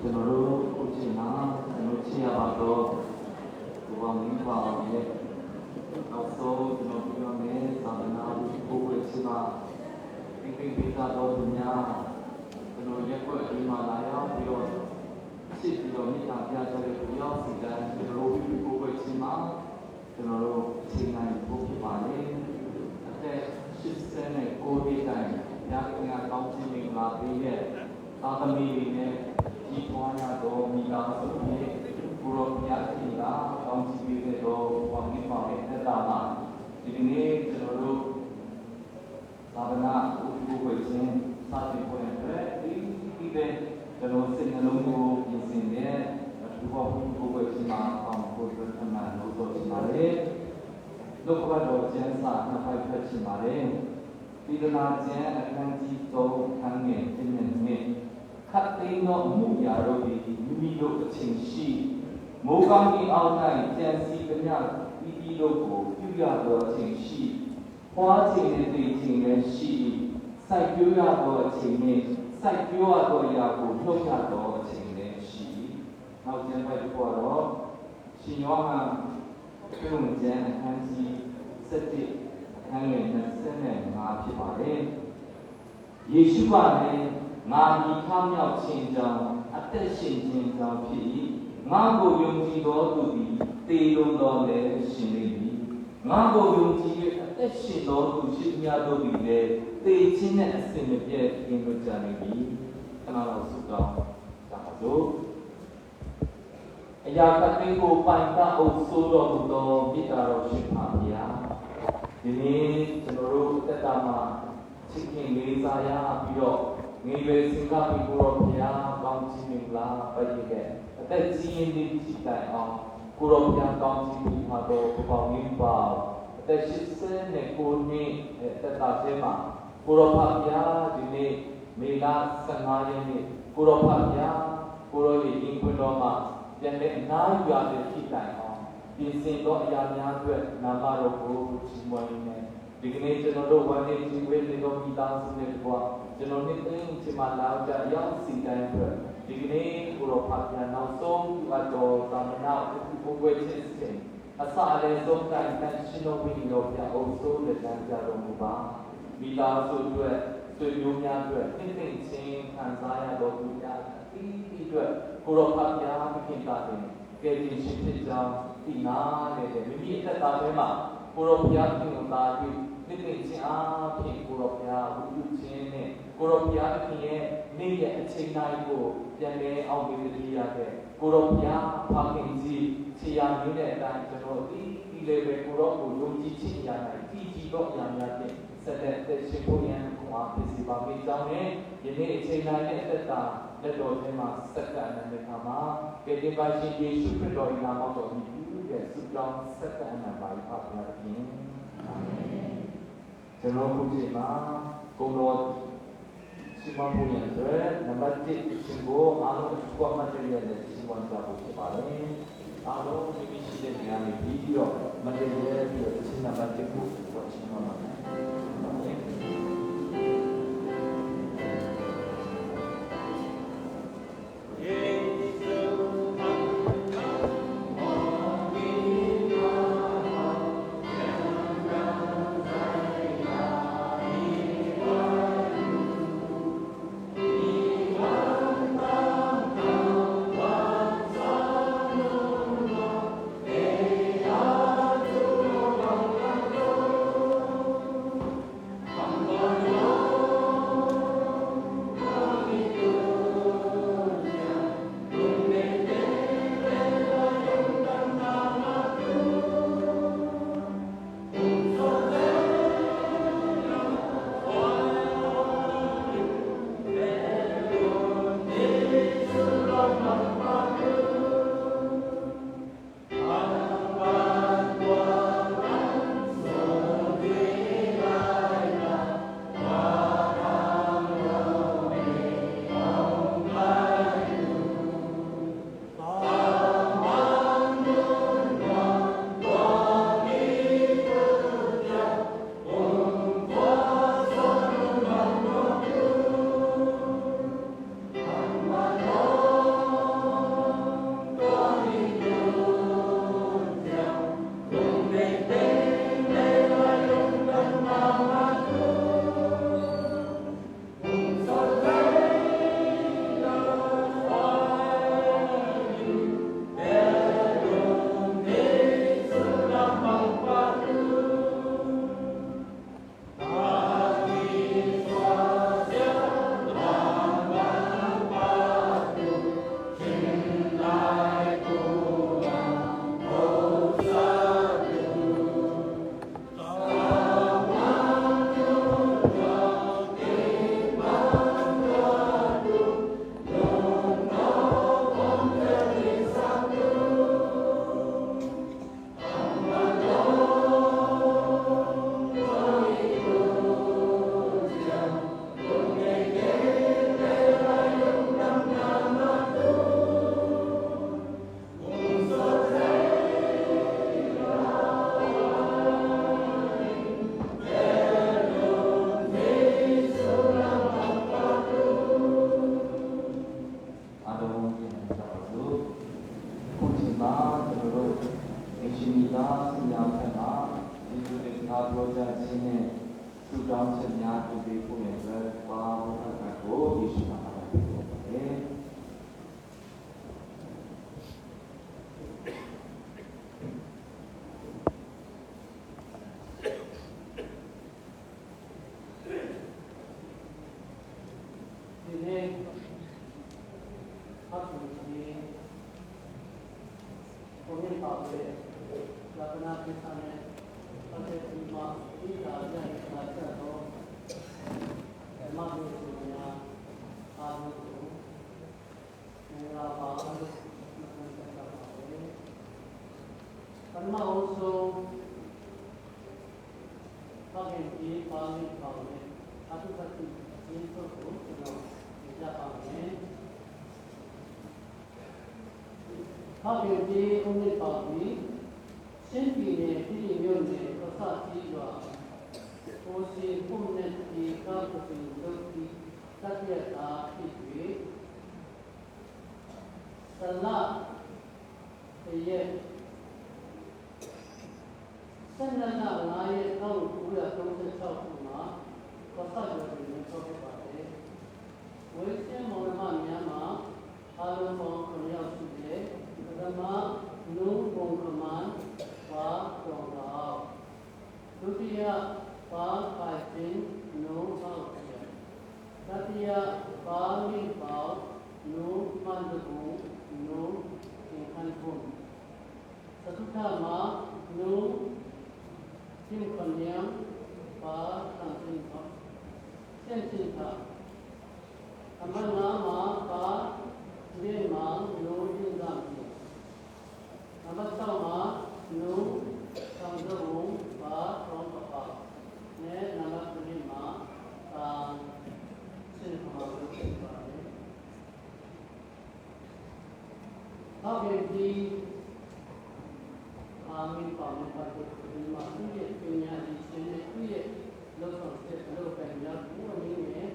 ကျွန်တော်တို့အခုချိန်မှာကျွန်တော်ချစ်ရပါတော့ဘဝမင်းပါရဲ့နောက်ဆုံးကျွန်တော်ပြောမယ်သာသနာ့ဘုရားရှင်မှာဒီကိစ္စတော့သူများကျွန်တော်ရက်ွက်ဒီမှာလာရောက်ပြီးတော့ချစ်ပြီးတော့မိသားပြကြတဲ့ဘုရားစီတိုင်းကျွန်တော်တို့ဘုရားရှင်မှာကျွန်တော်တို့ချိန်တိုင်းဘုဖြစ်ပါလေအသက်89နှစ်တိုင်းညကကောင်းခြင်းမင်္ဂလာပေးတဲ့သာသမီနဲ့ဒီပေါ်ရတော့မိသားစုနဲ့ဘုရောမြတ်ကြီးကကောင်းချီးပေးတဲ့တော့ဝါမိပါရဲ့သက်တာမှာဒီနေ့ကျွန်တော်တို့သာသနာ့ဥပ္ပဝေခြင်းစာသင်ပွဲအတွက်ဒီပဲကျွန်တော်စိတ်နှလုံးကိုပြင်ဆင်တဲ့ဒီဘောဥပ္ပဝေခြင်းမှာအောင်ကိုယ်တို့အမှန်လို့ဆိုချင်ပါတယ်လောကဘတော်ကျမ်းစာနှစ်ပိုက်ဖတ်ချင်ပါတယ်ဒီဒနာကျမ်းအခန်းကြီး3ခန်းငယ်1နဲ့ခတ်သိမ်းသောမှုရာတို့သည်မိမိတို့အချင်းရှိမိုးကောင်းကြီးအောက်၌ကြံစည်သမျှပြီးတို့ကိုပြုရသောအချင်းရှိပွားခြင်းနဲ့တည်ခြင်းလည်းရှိစိုက်ပျိုးရသောအချင်းနှင့်စိုက်ပျိုးရသောအရာကိုနှုတ်ရသောအချင်းလည်းရှိနောက်ကျမ်းပိုက်ပေါ်တော့ရှင်ယောဟန်ပြုံးကျမ်းအခန်းကြီး7အခန်းငယ်25ဖြစ်ပါတယ်ယေရှုကလည်းငါဤထမြောက်ခြင်းကြောင့်အသက်ရှင်ခြင်းကြောင့်ဖြစ်၏ငါကိုယုံကြည်သောသူသည်သေလွန်တော်လည်းရှင်လိမ့်မည်ငါကိုယုံကြည်၍အသက်ရှင်သောသူရှိများတို့သည်လည်းသေခြင်းနှင့်အစဉ်မပြတ်ကင်းလွတ်ကြလိမ့်မည်ခဏလောက်ဆုတောင်းကြပါစို့ ရာခတ်သိမ်းကိုပိုင်ကအုပ်စိုးတော်မူသောမိတ္တာတော်ရှင်ပါဗျာဒီနေ့ကျွန်တော်တို့တက်တာမှာချစ်ခင်လေးစားရပြီးတော့ငယ်ရွယ်စဉ်ကပြီးကိုရောဗျာကောင်းချီးမင်္ဂလာပေးခဲ့အသက်ကြီးရင်းဒီကြည်တိုင်အောင်ကိုရောဗျာကောင်းချီးပြီးမှာတော့ပေါင်းရင်းပါအသက်80နဲ့ကိုနှစ်တက်တာကျဲမှာကိုရောဗျာဒီနေ့မေလ15ရက်နေ့ကိုရောဗျာကိုရောရဲ့ရင်ခွင်တော်မှာပြန်တဲ့အနားယူရတဲ့ကြည်တိုင်အောင်ပြင်ဆင်သောအရာများအတွက်နာမတော်ကိုချီးမွမ်းနေဒီကနေ့ကျွန်တော်တို့ဝမ်းနည်းခြင်းဝေနေတော်မိသားစုနဲ့တကွာကျွန်တော်နေ့တိုင်းချိန်မှာလာကြရောက်စီတိုင်းအတွက်ဒီကနေ့ကိုရောဖတ်ပြန်နောက်ဆုံးအတော်သာမဏေဘုရားချင်းစင်အစအလေးဆုံးတိုင်းတန်ရှင်တော်ဝိညာဉ်တော်ပြအောင်ဆုံးတဲ့တန်ကြတော်မူပါမိသားစုအတွက်ဆွေမျိုးများအတွက်နှိမ့်သိမ့်ခြင်းခံစားရတော်မူကြဒီအတွက်ကိုရောဖတ်ပြန်ပြင်တာတယ်ကဲဒီရှိဖြစ်ကြောင်းဒီနာနဲ့မိမိအသက်တာထဲမှာကိုရောဖျားခြင်းကိုသာပြီးနေ့နေ့ချင်းအားဖြင့်ကိုရောဖျားဝိပုခြင်းနဲ့ကိုရောဖျားအဖြစ်ရဲ့နေ့ရက်အချိန်တိုင်းကိုပြန်လဲအောင်ပြီးတည်ရတဲ့ကိုရောဖျားဖခင်ကြီးခြေရာမျိုးနဲ့အတိုင်းကျွန်တော်ဒီလေပဲကိုရောကိုယုံကြည်ခြင်းရနိုင်တည်ကြည်တော့အရာများဖြင့်ဆက်တဲ့ရှင်ဘုရားကိုအားဖြစ်စီပါပေးကြောင်းနဲ့ယနေ့အချိန်တိုင်းနဲ့အသက်တာလက်တော်ထဲမှာစက္ကန့်နဲ့ခါမှာကယ်တင်ပါရှင်ယေရှုခရစ်တော်၏နာမတော်မြည်တဲ့ဆုတောင်းစက္ကန့်နဲ့ပါပါဘုရားရှင်အာမင်ကျွန်တော်ဘုရားမှာကိုတော်စီမံမှုရဲ့နံပါတ်1ရှင်ကိုအားလုံးကိုမှတ်ရတဲ့စီမံတာကိုဖြစ်ပါတယ်အားလုံးဒီရှိတဲ့နေရာမှာပြီးတော့မတည့်ရပြီးတော့ရှင်နံပါတ်1ကိုပေါ်ချင်ပါမယ် နေပါပဲသာသနာ့ကိစ္စနဲ့ပတ်သက်ပြီးမှဒီသာကြတဲ့အခါကျတော့ဓမ္မ့ကိုဆိုများအားလုံးကိုငြိမ်းပါပါလို့မှတ်သားကြပါမယ်ပထမအောင်ဆုံးဘာခင်ဒီပါဠိတော်နဲ့အထုပတိရင်းထုတ်ကိုကျွန်တော်ကြပါမယ်ဘာခင်ဒီဦးနေပါပြီရှင်းပြည်နယ်ပြည်မြို့နယ်ပစတိရွာကိုစီပုံနဲ့ဒီကားပစီလုပ်ပြီးတတ်ရတာဖြစ်ပြီးသလရဲ့ဆန္ဒနာ9ရက်1936ခုမှာပစရွာတွင်ဆောက်ခဲ့ပါတယ်ဝိစင်မောင်မများမှာအားလုံးပေါင်း9ယောက်ရှိတယ်ပထမနုဘုံကမန်ဘာတော်တော်ဒုတိယဘာပိုင်တင်နုဟောက်ရတတိယဘာမိပေါနုမန္တဘူနုသင်္ခန်ဖုန်သတုထမှာနုသင်္ခညံဘာသံသင်္ခစင်စိတာအမနာမှာဘာဒီမှာနုရင်းသာပြီနံပါတ်6မှာနုသံဃုံဘာရောပပနဲ့နံပါတ်3မှာစင်ပါလို့ဖြစ်ပါတယ်။ဟုတ်ကဲ့ဒီအာမင်ပါမယ်ပတ်သက်ဒီမှာသူ့ရဲ့ပညာရည်ရှင်နဲ့သူ့ရဲ့လောက်ဆောင်တဲ့လောက်ပဲများဘူးအနေနဲ့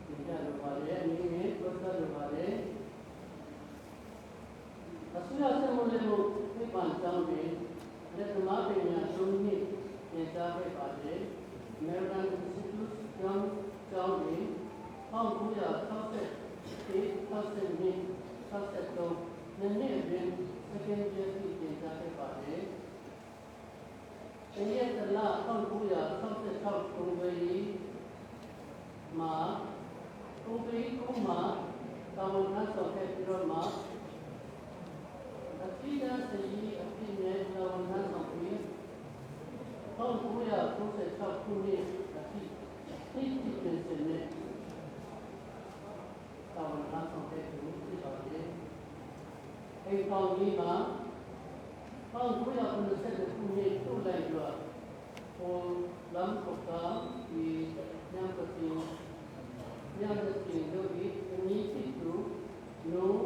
ဒီကြလိုပါလေအနေနဲ့ပြောသလိုပါလေအစိုးရစံမလို့ဖိပန်ကြောင်းတွေလက်သမားပညာရှုံးနှစ်သင်ကြားခဲ့ပါတယ်။ American Institute ကျောင်းတွေ1960 နှစ်အတွင်းစကင်ဂျက်စီသင်ကြားခဲ့ပါတယ်။ဒီရက်တလ1966ခုနှစ်မှာကိုပီကုမှာတာဝန်ထမ်းဆောင်ခဲ့ပြီးတော့မှအတိအကျစီအပြည့်နဲ့တာဝန်ထမ်းဆောင်ပြီး1996ခုနှစ်အထိသိသိစင်နဲ့တာဝန်ထမ်းဆောင်ခဲ့သူဖြစ်ပါတယ်။အဲဒီပေါင်းကြီးမှာ1990ခုနှစ်ထုတ်လိုက်တော့ဟိုလမ်းပုတ်တာဒီညံပတိတို့ဒီအနည်းဖြစ်သူနိုး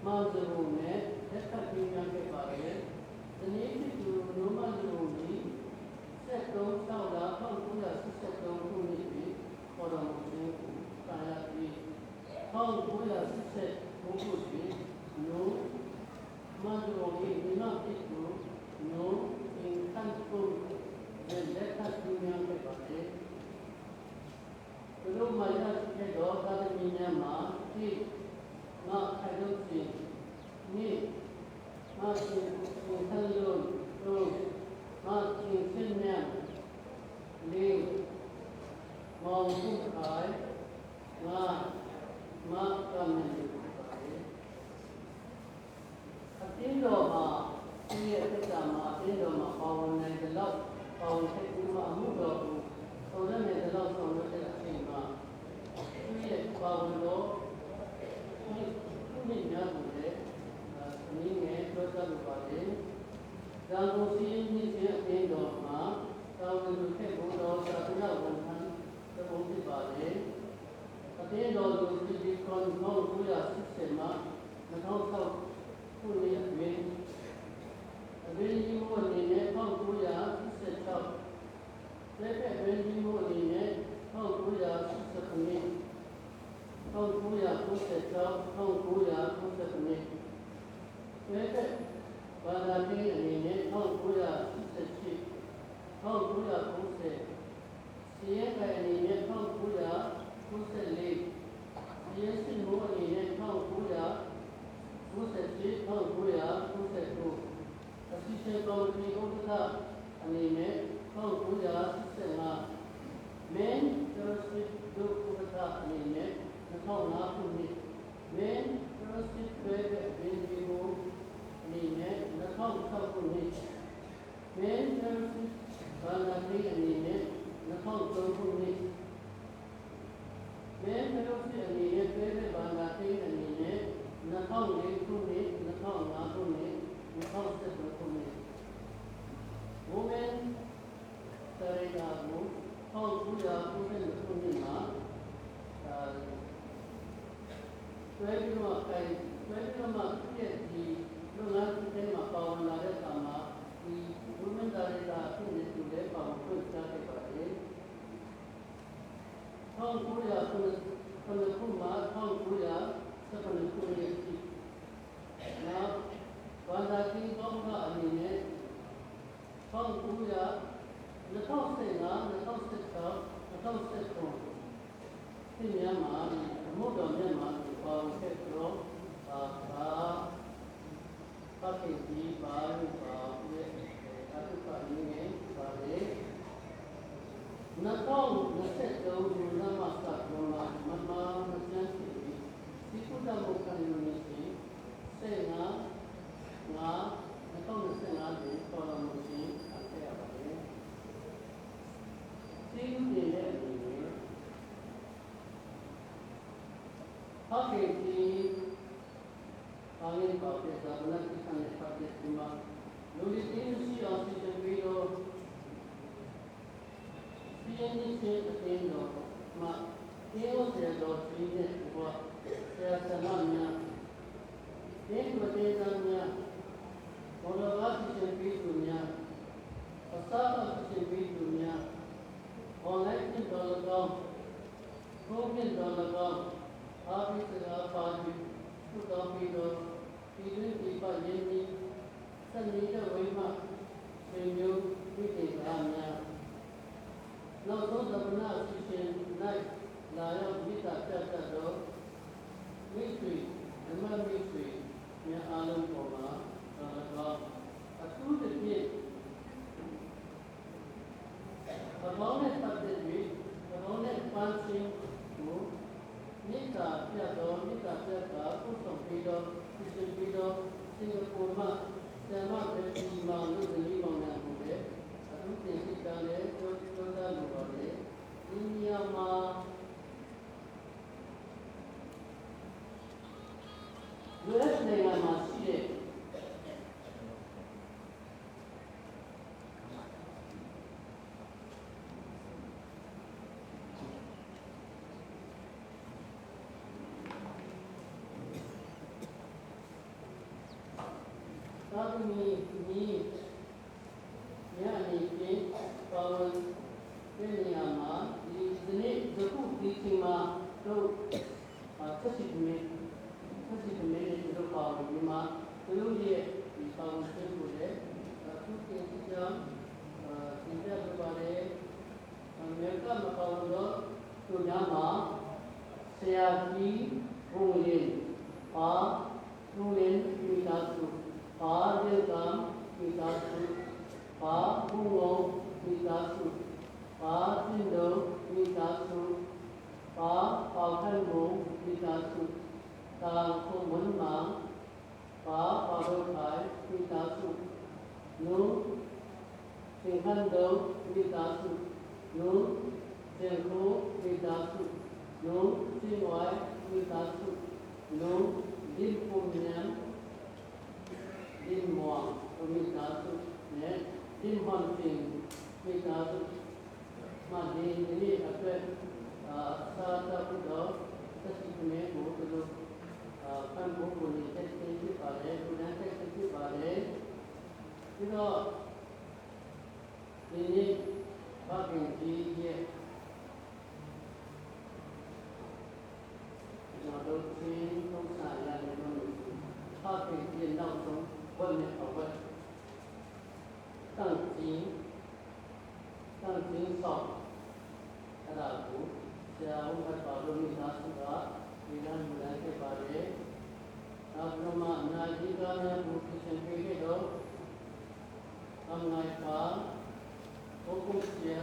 မောင်ဇရုံနဲ့တက်ခတ်ပြင်းပြခဲ့ပါတယ်။ဒီနေ့ဖြစ်သူနိုးမောင်ဇရုံကြီး73ဆောက်လာ1983ခုနှစ်တွင်ပေါ်တော်မူခြင်းကိုကာယပြီး1980ခုနှစ်တွင်နိုးမောင်ဇရုံကြီးဒီမှာဖြစ်သူနိုးသင်္ခန်ဖုန်နဲ့တက်ခတ်ပြင်းပြခဲ့ပါတယ်။ဘုလိုမှာရတဲ့တော့သာသမီများမှာဒီငါခိုင်လို့စီနိငါရှင်ကိုဆန်းလို့တို့ငါရှင်စင်မြန်လေးမောင်စုခိုင်ငါမကမင်းပါတယ်အတင်းတော်မှာဒီရဲ့အတ္တမှာအတင်းတော်မှာပါဝင်နိုင်တဲ့လောက်ပါဝင်တဲ့ဒီမှာအမှုတော်ကိုတော်ရတဲ့လောက်ဆောင်ရတဲ့အချိန်မှာဒီရဲ့ပါဝင်တော့ဒီများကိုလည်းအနည်းငယ်ပြောသလိုပါတယ်။ဒါကိုစီးရင်ချင်းအင်းတော်မှာတာဝန်ယူခဲ့ဖို့တော့သာသနာ့ဝန်ထမ်းသဘောဖြစ်ပါတယ်။အတင်းတော်ကိုဒီကွန်ကော980မှာ2006ခုနှစ်အတွင်းအဘိဓိမအနေနဲ့1986လက်ဖက်အဘိဓိမအနေနဲ့1989ခုနှစ်1996 1999နှစ်ဘာသာရေးအနေနဲ့1988 1990စီးရဲကအနေနဲ့1994စီးရဲစင်မိုးအနေနဲ့1997 1999အစီအစဉ်ကော်မတီဥက္ကဋ္ဌအနေနဲ့1985 Main Justice ဒုဥက္ကဋ္ဌအနေနဲ့2005ခုနှစ် Main Justice ရဲ့ဗီဒီယိုအနေ တွဲပြီးတော့အဲတွဲပြီးတော့မှပြည့်ဒီလုပ်ငန်းတွေမှာပါဝင်လာတဲ့အခါမှာဒီဘုမင်းသားတွေကဖြစ်နေသူတွေပါဝင်ဖွင့်ပြခဲ့ပါတယ်။1900ခုမှာ1919ခုရဲ့အထိနောက်ဘာသာကြီးကောင်းကအမြင်နဲ့1900 ဒီမြန်မာအမှုတော်မြန်မာပါဝင်ခဲ့တော့ပတ်ကိဒီပါလို့ပါရဲ့အထုပါရင်းနဲ့ပါလေ2023ခုနမှာစတော့မမမစန်းစီဒီကုသမှုခံယူနေစီစေငါ2025ကိုပေါ်လာမှုစီအထက်ရပါတယ်ဒီလူတွေရဲ့အနေနဲ့ဟုတ်ကဲ့ဒီဘာလို့ပါတဲ့ဇာမနာကိစ္စနဲ့ပတ်သက်ပြီးမှလူတွေအင်းရှိအောင်စီစဉ်ပြီးတော့ဒီနေ့စေအတင်းတော့မှဒီလိုစေတော့ဒီနေ့ဘောဆရာသမားများဒီမတေးသားများဘောတော်ကစီစဉ်ပြီးသူများအစားအစီစဉ်ပြီးသူများ online ဖြစ်တော်၎င်းဘုံဖြစ်တော်၎င်းအားဖြင့်စကားပါပြီးသူတော်ပြီးတော့ဒီလိုဒီပါရင်းပြီးစနေတဲ့ဝိမဆွေမျိုးဒီတေသာများနောက်ဆုံးသမဏအစီရှင်၌လာရောက်မိသားပြတ်တော်မိဆွေဓမ္မမိဆွေများအားလုံးပေါ်မှာတော်၎င်းအထူးသဖြင့်ဘဘောင်းနဲ့ပတ်သက်ပြီးဘဘောင်းနဲ့ပန်းစင်ကိုမိသားပြတ်တော်မိသားပြတ်တာပုဆောင်ပြီးတော့ဒီစင်ပြီးတော့စင်ကာပူမှာဆရာမပဲဒီမှာလို့ဒီမောင်နှံကိုပဲအထူးသဖြင့်ဒီကလည်းပြောသားလိုပါလေဒီနေရာမှာလူရဲ့နိုင်ငံမှာရှိတဲ့သာသမီညီညာနေပြီးပါဝင်တဲ့နေရာမှာဒီနေ့ဒီခုဒီချိန်မှာတော့ဆက်စီမိနဲ့တို့ပါဝင်ဒီမှာသူတို့ရဲ့ဒီပါဝင်ခြင်းကိုလည်းအခုတင်ပြကြောင်းတင်ပြလိုပါတယ်အမေရိကမှာပါဝင်တော့သူများမှာဆရာကြီးဘုံရင်ပါလူရင်းမိသားစုပါဒေကံမိသားစုပါဘုံမိသားစုပါတင်တော်မိသားစုပါပေါခန့်ဘုံမိသားစုတာခုမွန်းမှာပါပါတော်ခိုင်မိသားစုနုသင်္ခန်းတော်မိသားစုနုသင်္ခိုမိသားစုနုသင်ဝိုင်မိသားစုနုဒီပုံညာဒီမောမိသားစုနဲ့ဒီဟွန်တင်မိသားစုမဒီနေ့အတွက်သာသာဘုရားသတိနဲ့ဘုရားတို့ပန်းဘုံကိုတက်ဖြစ်ပါတယ်ဘုရားတက်ဖြစ်ပါတယ်ပြီးတော့ဒီနေ့ဘာကင်ကြီးရဲ့ကျွန်တော်တို့သင်သုံးစာရတယ်လို့ဘာကင်ကြီးနောက်ဆုံးဘယ်နဲ့အဝတ်တန်ကြီးဆောင်အဲ့ဒါကိုဆရာဦးဖတ်ပါလို့မိသားစုကဒီလမ်းမလိုက်ခဲ့ပါတယ်နောက်ပြီးမှအနာကြီးကားများကိုသိချင်ပေးခဲ့တော့အမှန်ပါဘုကုစီယ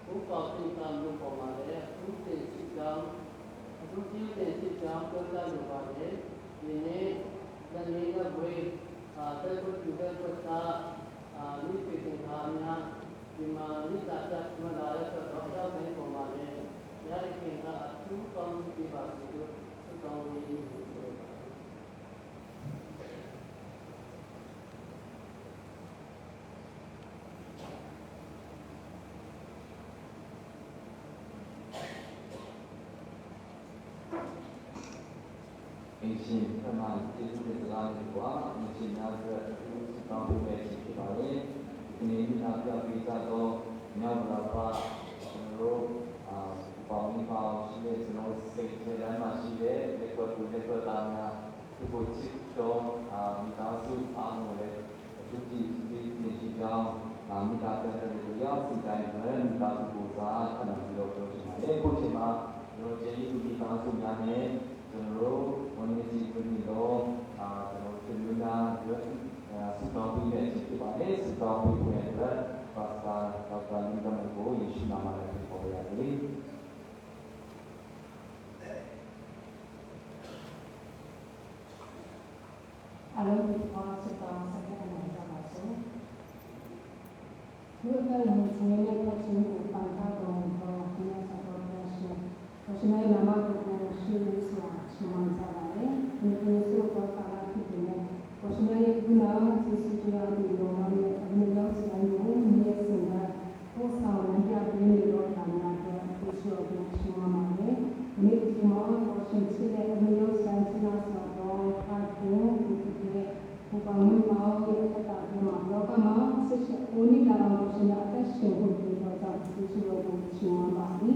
ဘုပါပိကံလို့ပေါ်မှာလေသူတည်စီကံသူတည်စီကံပေါ်လာလို့ပါလေဒီနေ့တနေ့ကဝေးတဲ့ကိုဒီကတော့မိပိသင်္ခါများဒီမှာမိသားစုမလာရတော့တော့ဘယ်ပေါ်မှာလဲရတဲ့ခင်ကအထူးကောင်းပြပါစေလို့တောင်းရင်းဆိုတော့ အရှင်ခဏကျေးဇူးတင်စကားတွေကအရှင်များအတွက်တောင်းပေးမဲ့ဖြစ်ပါတယ်ဒီနေ့အပြပေးကြတော့မြောက်လာပါကျွန်တော်တို့ပေါင်းပါရှိတဲ့ကျွန်တော်စိတ်ထဲတိုင်းမှာရှိတဲ့လက်ကွက်ကိုလက်ကွက်သားများဒီကိုချစ်တော်မိသားစုအားလုံးလည်းသူကြည့်ပြီးနေကြောင်းမိသားစုတွေရောက်စီတိုင်းလည်းမိသားစုကိုစားခဏပြီးတော့ပြောချင်ပါတယ်အခုချိန်မှာကျွန်တော်ကျေးဇူးမိသားစုများနဲ့ကျွန်တော်တို့ဝန်ကြီးပြည်တော်ကျွန်တော်ပြည်လူနာတို့စတောင်းပြီးတဲ့ဖြစ်ပါတယ်စတောင်းပြီးတဲ့အတွက်ပါစတာဒေါက်တာလင်းကမကိုယေရှုနာမနဲ့ပြောရရတယ်အလုံးစုံပါစတောင်းဆက်တဲ့နေရာပါဆိုဒီလိုမျိုးခြေနဲ့ပတ်ချင်းကိုပန်ထားတော့ဒီနေ့စတော့ရှင်ရှင်ရဲ့နာမကိုရှိလို့ဆိုတာရှင်းမှသာပါတယ်ဒီလိုဆိုတော့ပါလာဖြစ်နေတယ်ရှင်ရဲ့ဒီနာစီစီတရားတွေတော့မင်းအမြဲတမ်းဆိုင်ကိုမြဲစင်တာပို့ဆောင်ရပြပေးနေတော့တာများတော့ဒီဆိုတော့ရှင်းမှပါတယ်ဒီနေ့ဒီမှာရှင်ချစ်တဲ့အမြဲတမ်းဆိုင်စနာဆိုတော့အားကိုဒီပေါင်းမောင်ရဲ့အတ္တကမှာလောကမှာဆက်ချက်ဦးနိလာမောရှင်ရဲ့အသက်ရှင်ဖို့ဒီတော့တာဒီဆိုတော့ရှင်းမှပါပြီ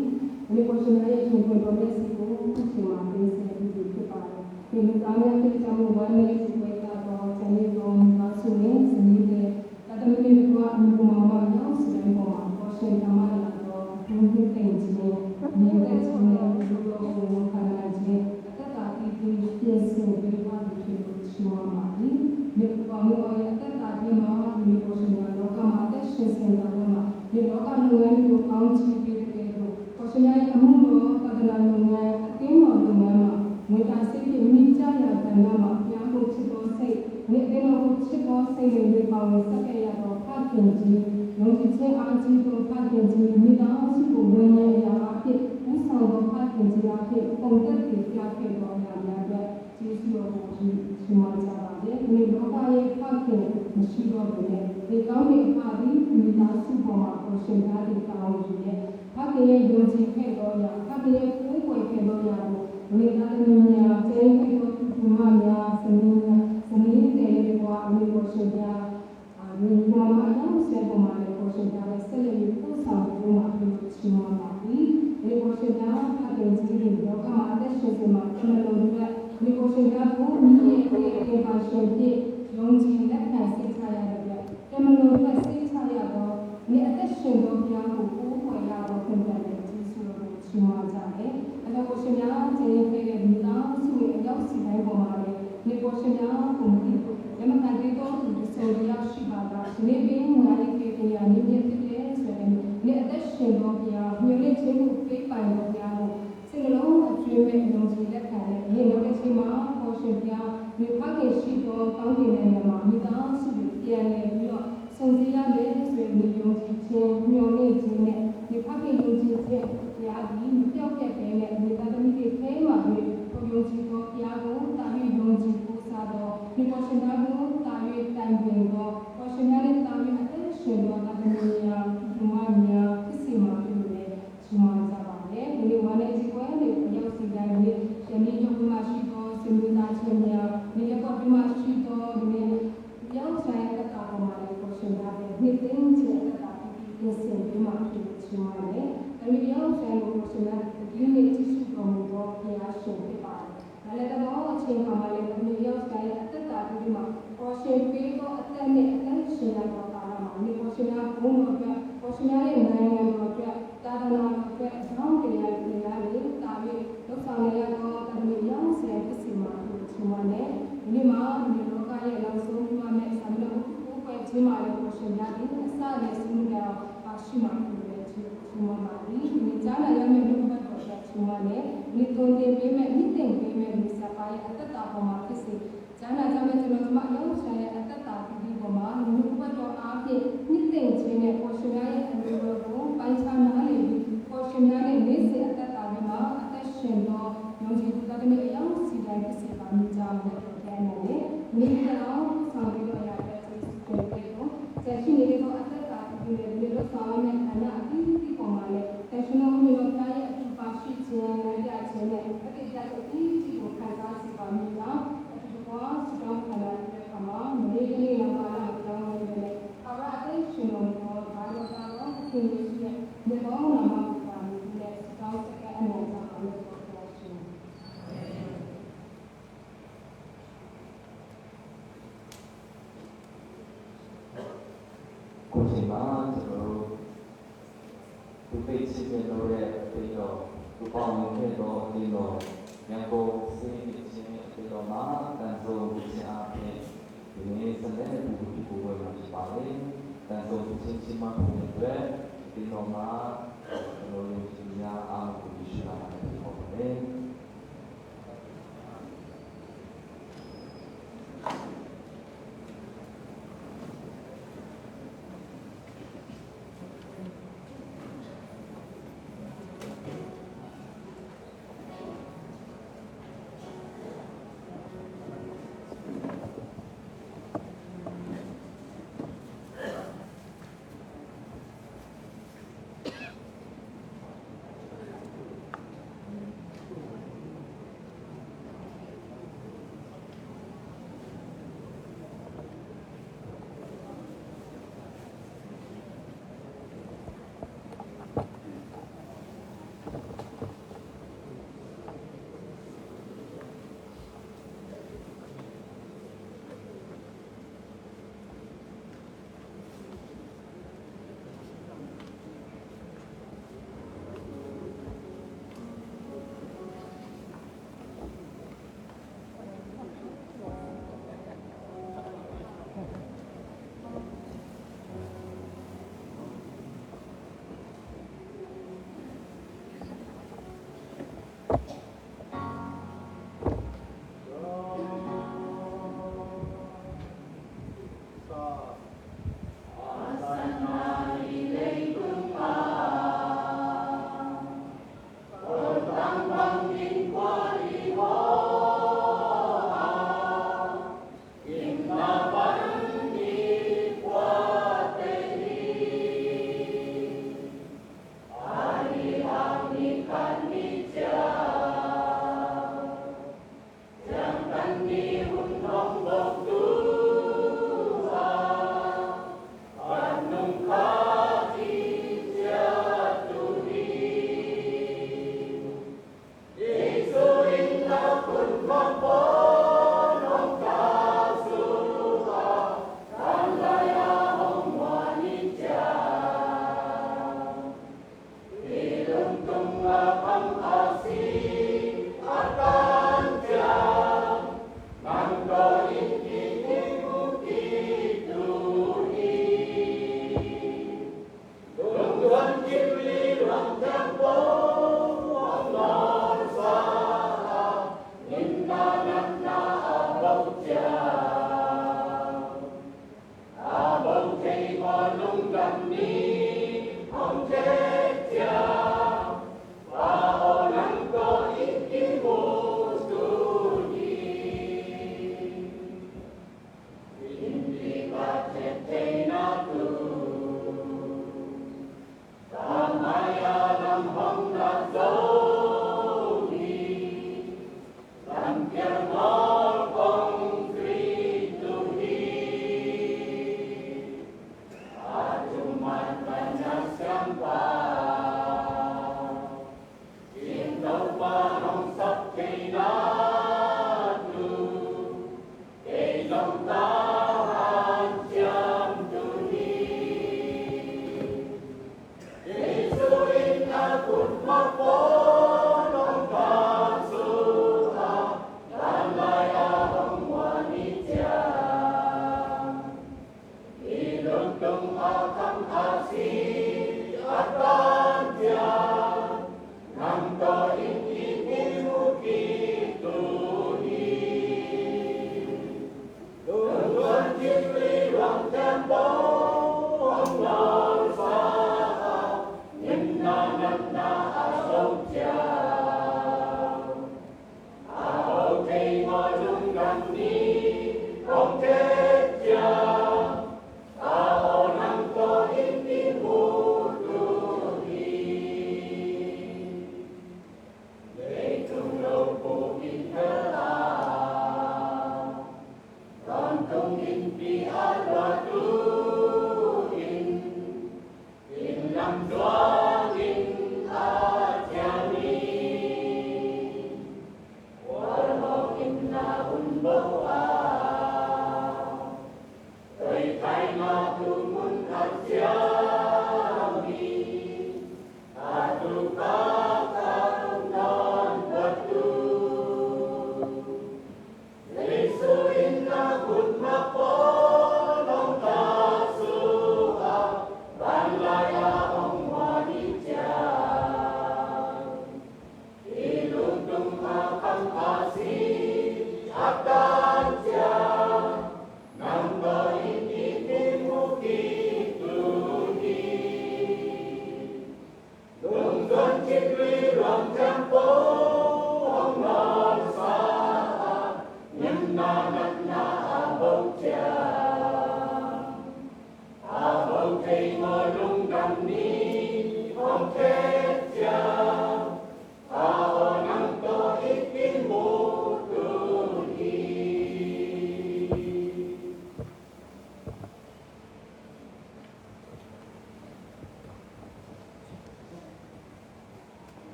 ဒီကိုရှင်ရဲ့ရှင်ကိုတော့လက်စီကိုဒီမှာပေးစေပြီးဖြစ်ပါတယ်ဒီလိုသားများတဲ့ကြောင့်ဝမ်းနည်းစီဝေကတော့ဇနီးတော်မှာဆိုရင်ဇနီးတဲ့တတမီးတွေကအမှုမှာမရောက်စတဲ့ပေါ်မှာပေါ်ရှင်သမားလာတော့ဒီလိုတင်ခြင်းနေတဲ့ခြင်းနဲ့ဒီလိုဝန်ခံရခြင်းအတ္တတိတိပြည့်စုံပြီးပါပြီလို့ရှင်းပါပြီဒီပေါ်မှာအတ္တတိမှာဒီလိုရှင်လောကမှာတက်ရှင်စင်တာမှာဒီလောကလူငယ်ကိုကောင်းချီးပေးတဲ့လို့ပေါ်ရှင်ရဲ့အမှုတော်တဒနာလူငယ်အတင်းတော်လူငယ်မှာဝိတာစိတ်ပြမိကြရတဲ့နာမှာပြန်ဖို့ချစ်တော်စိတ်ဒီအတင်းတော်ချစ်တော်စိတ်တွေပါဝင်စက်ရတော့ဖခင်ကြီးယုံကြည်ခြင်းအားကြီးကိုဖခင်ကြီးမိသားစုကိုဝင်ရရာအဖြစ်ဥဆောင်တော်ဖခင်ကြီးအဖြစ်ပုံသက်တည်ပြခဲ့တော်ရာများတဲ့ကျေးဇူးတော်ကိုရှင်မကြပါစေဒီလောကရဲ့ဖခင်မရှိတော့ဘဲနဲ့ဒီကောင်းတဲ့အခါဒီမိသားစုပေါ်မှာကိုရှင်သားတွေကောင်းယူရဲ့ဖခင်ရဲ့ယုံကြည်ခဲ့တော်ရာဖခင်ရဲ့ကိုယ်ကိုယ်ခဲ့တော်ရာကိုဒီသားသမီးများကျင်းခဲ့တော်သူမများစနေတဲ့ဘဝအမျိုးကိုရှင်သားဒီမှာအရောက်ဆက်ပေါ်မှာလည်းကိုရှင်သားရဲ့ဆက်လက်ပြီးပို့ဆောင်ဖို့မှာပြုလုပ်ချင်ပါပြီဒီကိုရှင်သားဖခင်ကြီးတွေလောကမှာအသက်ရှင်နေမှာကျွန်တော်တို့ကဒီကိုရှင်သားကိုမြည်ရဲ့ပါရှင်ဖြစ်ယုံကြည်လက်ခံစိတ်ချရတဲ့ကျွန်တော်တို့ကစိတ်ချရတော့ဒီအသက်ရှင်တော်ဘုရားကိုကိုးကွယ်ရတော့ခင်ဗျာတဲ့ကျေးဇူးတော်ကိုရှင်မကြတယ်အဲ့တော့ကိုရှင်များကျေးဇူးပေးတဲ့မိသားစုရဲ့အရောက်စီတိုင်းပေါ်မှာလည်းဒီကိုရှင်များကိုမသိဘူးဓမ္မကန်တွေတော့ဒီဆိုရရှိပါတာဒီနေ့ပြီးငါလေးပြေတရားနေပြဖြစ်တဲ့ဆိုရင်ဒီအသက်ရှင်တော်ဘုရားမြင့်လေးခြင်းကိုပေးပိုင်တော်ဘုရားကိုစိတ်လုံးအကျွေးမဲ့ယုံကြည်လက်ခံတဲ့ဒီနောက်တစ်ချိန်မှာကိုရှင်ဘုရားဒီဖခင်ရှိတော်ကောင်းကင်နိုင်ငံမှာမိသားစုတွေပြန်လည်ပြီးတော့စုံစည်းရမယ်ဆိုရင်ဒီယုံကြည်ခြင်းမျှော်လင့်ခြင်းနဲ့ဒီဖခင်ယုံကြည်ခြင်းဘုရားဒီမပြောက်ပြတ်ပဲနဲ့ဒီသားသမီးတွေခဲမှာပြီးကိုယုံကြည်တော်ဘုရားကိုတာပြီးယုံကြည်ပူဇော်တော်ဒီကိုရှင်သားကိုတာပြီးတိုင်ပင်တော်ကိုရှင်သားနဲ့တာပြီးအသက်ရှင်တော်သားသမီးများဒီမှာများဖြစ်စီမှာပြုလို့ရှင်မကြပါလေဒီဝါနေကြီးကွယ်လေးရောက်စီတိုင်းလေးရှင်ဒီရုပ်မှာရှိတော်စင်မသားချင်းများဒီရောက်ပြီးမှရှိတော်ဒီရောက်ဆိုင်တဲ့တာပေါ်မှာလည်းကိုရှင်သားရဲ့နေ့သိင်းခြင်းတဲ့တာဒီစင်ပြီးမှပြုရှင်မလေအဲဒီရောက်ဆိုင်ကိုရှင်သားဒီနေ့ကြည့်ရှုတော်မူသောဘုရားရှင်ဖြစ်ပါတယ်ဒါလည်းတော့အချိန်ခါမှာလည်းဒီရောက်ဆိုင်အသက်တာဒီမှာကိုရှင်ပေးသောအသက်နဲ့အသက်ရှင်ရတော့ကာလမှာဒီကိုရှင်သားဘုံတော်အတွက်ကိုရှင်သားရဲ့နိုင်ငံတော်အတွက်တာသနာတော်အတွက်အဆောင်တရားတွေတာပြီးလောက်ဆောင်ရတော့တမီရောက်ဆိုင်ဖြစ်စီမှာပြုရှင်မလေဒီမှာဒီလောကရဲ့နောက်ဆုံးပြမယ့်ဆံလို့ကိုယ်ပဲချင်းမာလို့ကိုရှင်သားဒီအစနဲ့စမှုတော်ပါရှိမှပြုတယ်ချင်းပါပြီဒီကြားလာရမယ့်ဘုရားတော်ချက်ချင်းပါလေဒီတုန်တင်ပေးမဲ့ဤတင်ပေးမဲ့ဒီစပါးရဲ့အတ္တတာပေါ်မှာဖြစ်စေကြားလာကြမယ့်ကျွန်တော်တို့အလုံးဆိုင်ရဲ့အတ္တတာဒီပေါ်မှာဘုရားတော်အားဖြင့်ဤတင်ခြင်းနဲ့ကိုရှင်ရဲ့အလိုတော်ကိုပိုင်းခြားနားလည်ပြီးကိုရှင်ရဲ့နေ့စဉ်အတ္တတာတွေမှာအသက်ရှင်တော်ယုံကြည်သူသားတွေအရောက်စီတိုင်းဖြစ်စေပါမိကြလို့ပြောနေတယ်မိတော်ဆောင်ပြီးတော့ရတဲ့ကျေးဇူးတော်တွေကိုဆက်ရှိနေတဲ့တော့အတ္တတာဒီလိုဆောင်မဲ့ခန္ဓာအပြီးဒီပေါ်မှာလည်းတက်ရှင်တော်မျိုးသားရဲ့အထူးပါရှိခြင်းနဲ့ရခြင်းနဲ့အတိတ်ကအပြီးဒီကိုခံစားစီပါမိတာ နေ့ကနေ့မှာလာကြောင်းနဲ့အရာအသိရှင်တော်ဘာလို့တော့ခင်ဗျာဒီဘောင်းနာမှာပါနေတဲ့စောင့်စကအနန္တပါလို့ပြောရှင် ကိုရှင်မှာကျွန်တော်တို့ဒီပိတ်စီတဲ့တော့ရဲ့ပြီးတော့ဒီပေါင်းခဲ့တော့ဒီတော့ရန်ကုန်စီးပြီးချင်းပြီးတော့မှာတန်ဆုံချင်းအပြင်ဒီနေ့စတဲ့ဒီကိုဝယ်မှာဖြစ်ပါလေတန်ဆုံချင်းချင်းမှာပုံတွေဒီတော့မှာကျွန်တော်တို့ဒီညာအားကိုရှိလာတယ်ပေါ့လေ က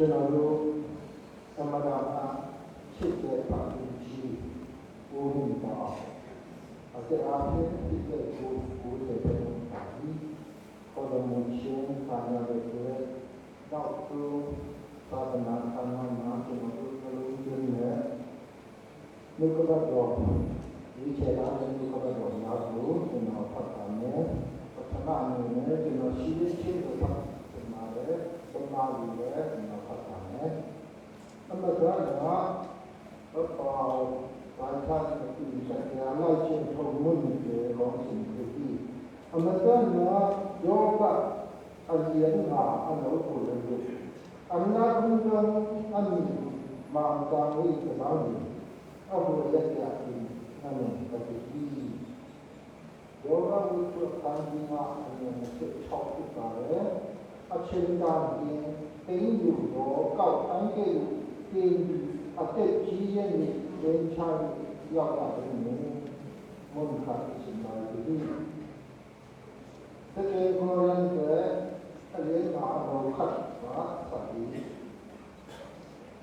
ကျွန်တော်တို့သမဂချစ်တဲ့ပါတီကြီးကိုဝင်ပါအကြအားဖြင့်ဒီကကိုတဲ့ပါတီခေါ်တော်မူခြင်းပါရတဲ့တော့သူသာသနာ့ဆန္ဒမှာကျွန်တော်တို့လုံးရင်းနဲ့မိကဘတော်ဒီချေတာနဲ့မိကဘတော်များကိုကျွန်တော်ဖတ်တာနဲ့ပထမအနေနဲ့ကျွန်တော်ရှိတဲ့ချင်းကိုဖတ်မှာလေပထမလူလည်းကျွန်တော်ဖတ်တာနဲ့အမှန်တရားကဘာသာသာတိစက်ရလိုက်ချင်းထုံမွန်းနေတဲ့ကောင်းစဉ်ကြီးအမှန်တရားယောဂအလျင်မှာအလို့ကိုလည်းအမနာဘုံကအမိမာတာဝိသနာဝိအခုလက်ရည်အမှန်တရားယောဂဝိသုတန်ဒီမာအမြင်နဲ့၆ခုပါတယ်အချိန်ကာလရင်တင်းယူတော့ကောက်တိုင်းကလေးတင်းအသက်ကြီးရဲ့နေရင်းချရောက်တာလည်းမုန်းခါရှိမှလည်းဒီတကယ်ကိုရန်တဲ့အလေးမှာတော့ခတ်ပါစာပြီး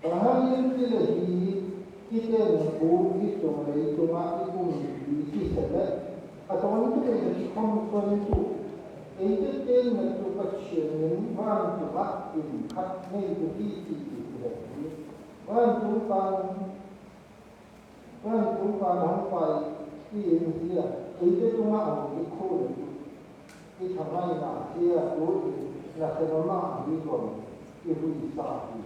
ဘာရင်ပြည့်ဒီကိတဲ့ဘူဒီတုံးလေးတုံးအကူဒီစိစတဲ့အတော်ကြီးတဲ့ဒီကွန်ဖရင့်စ်entertainment production one to what in cut made to be one to pan hong pai in here ite to ma ang ko ki thamai na here to la se no ma bi ko ki hu sa ki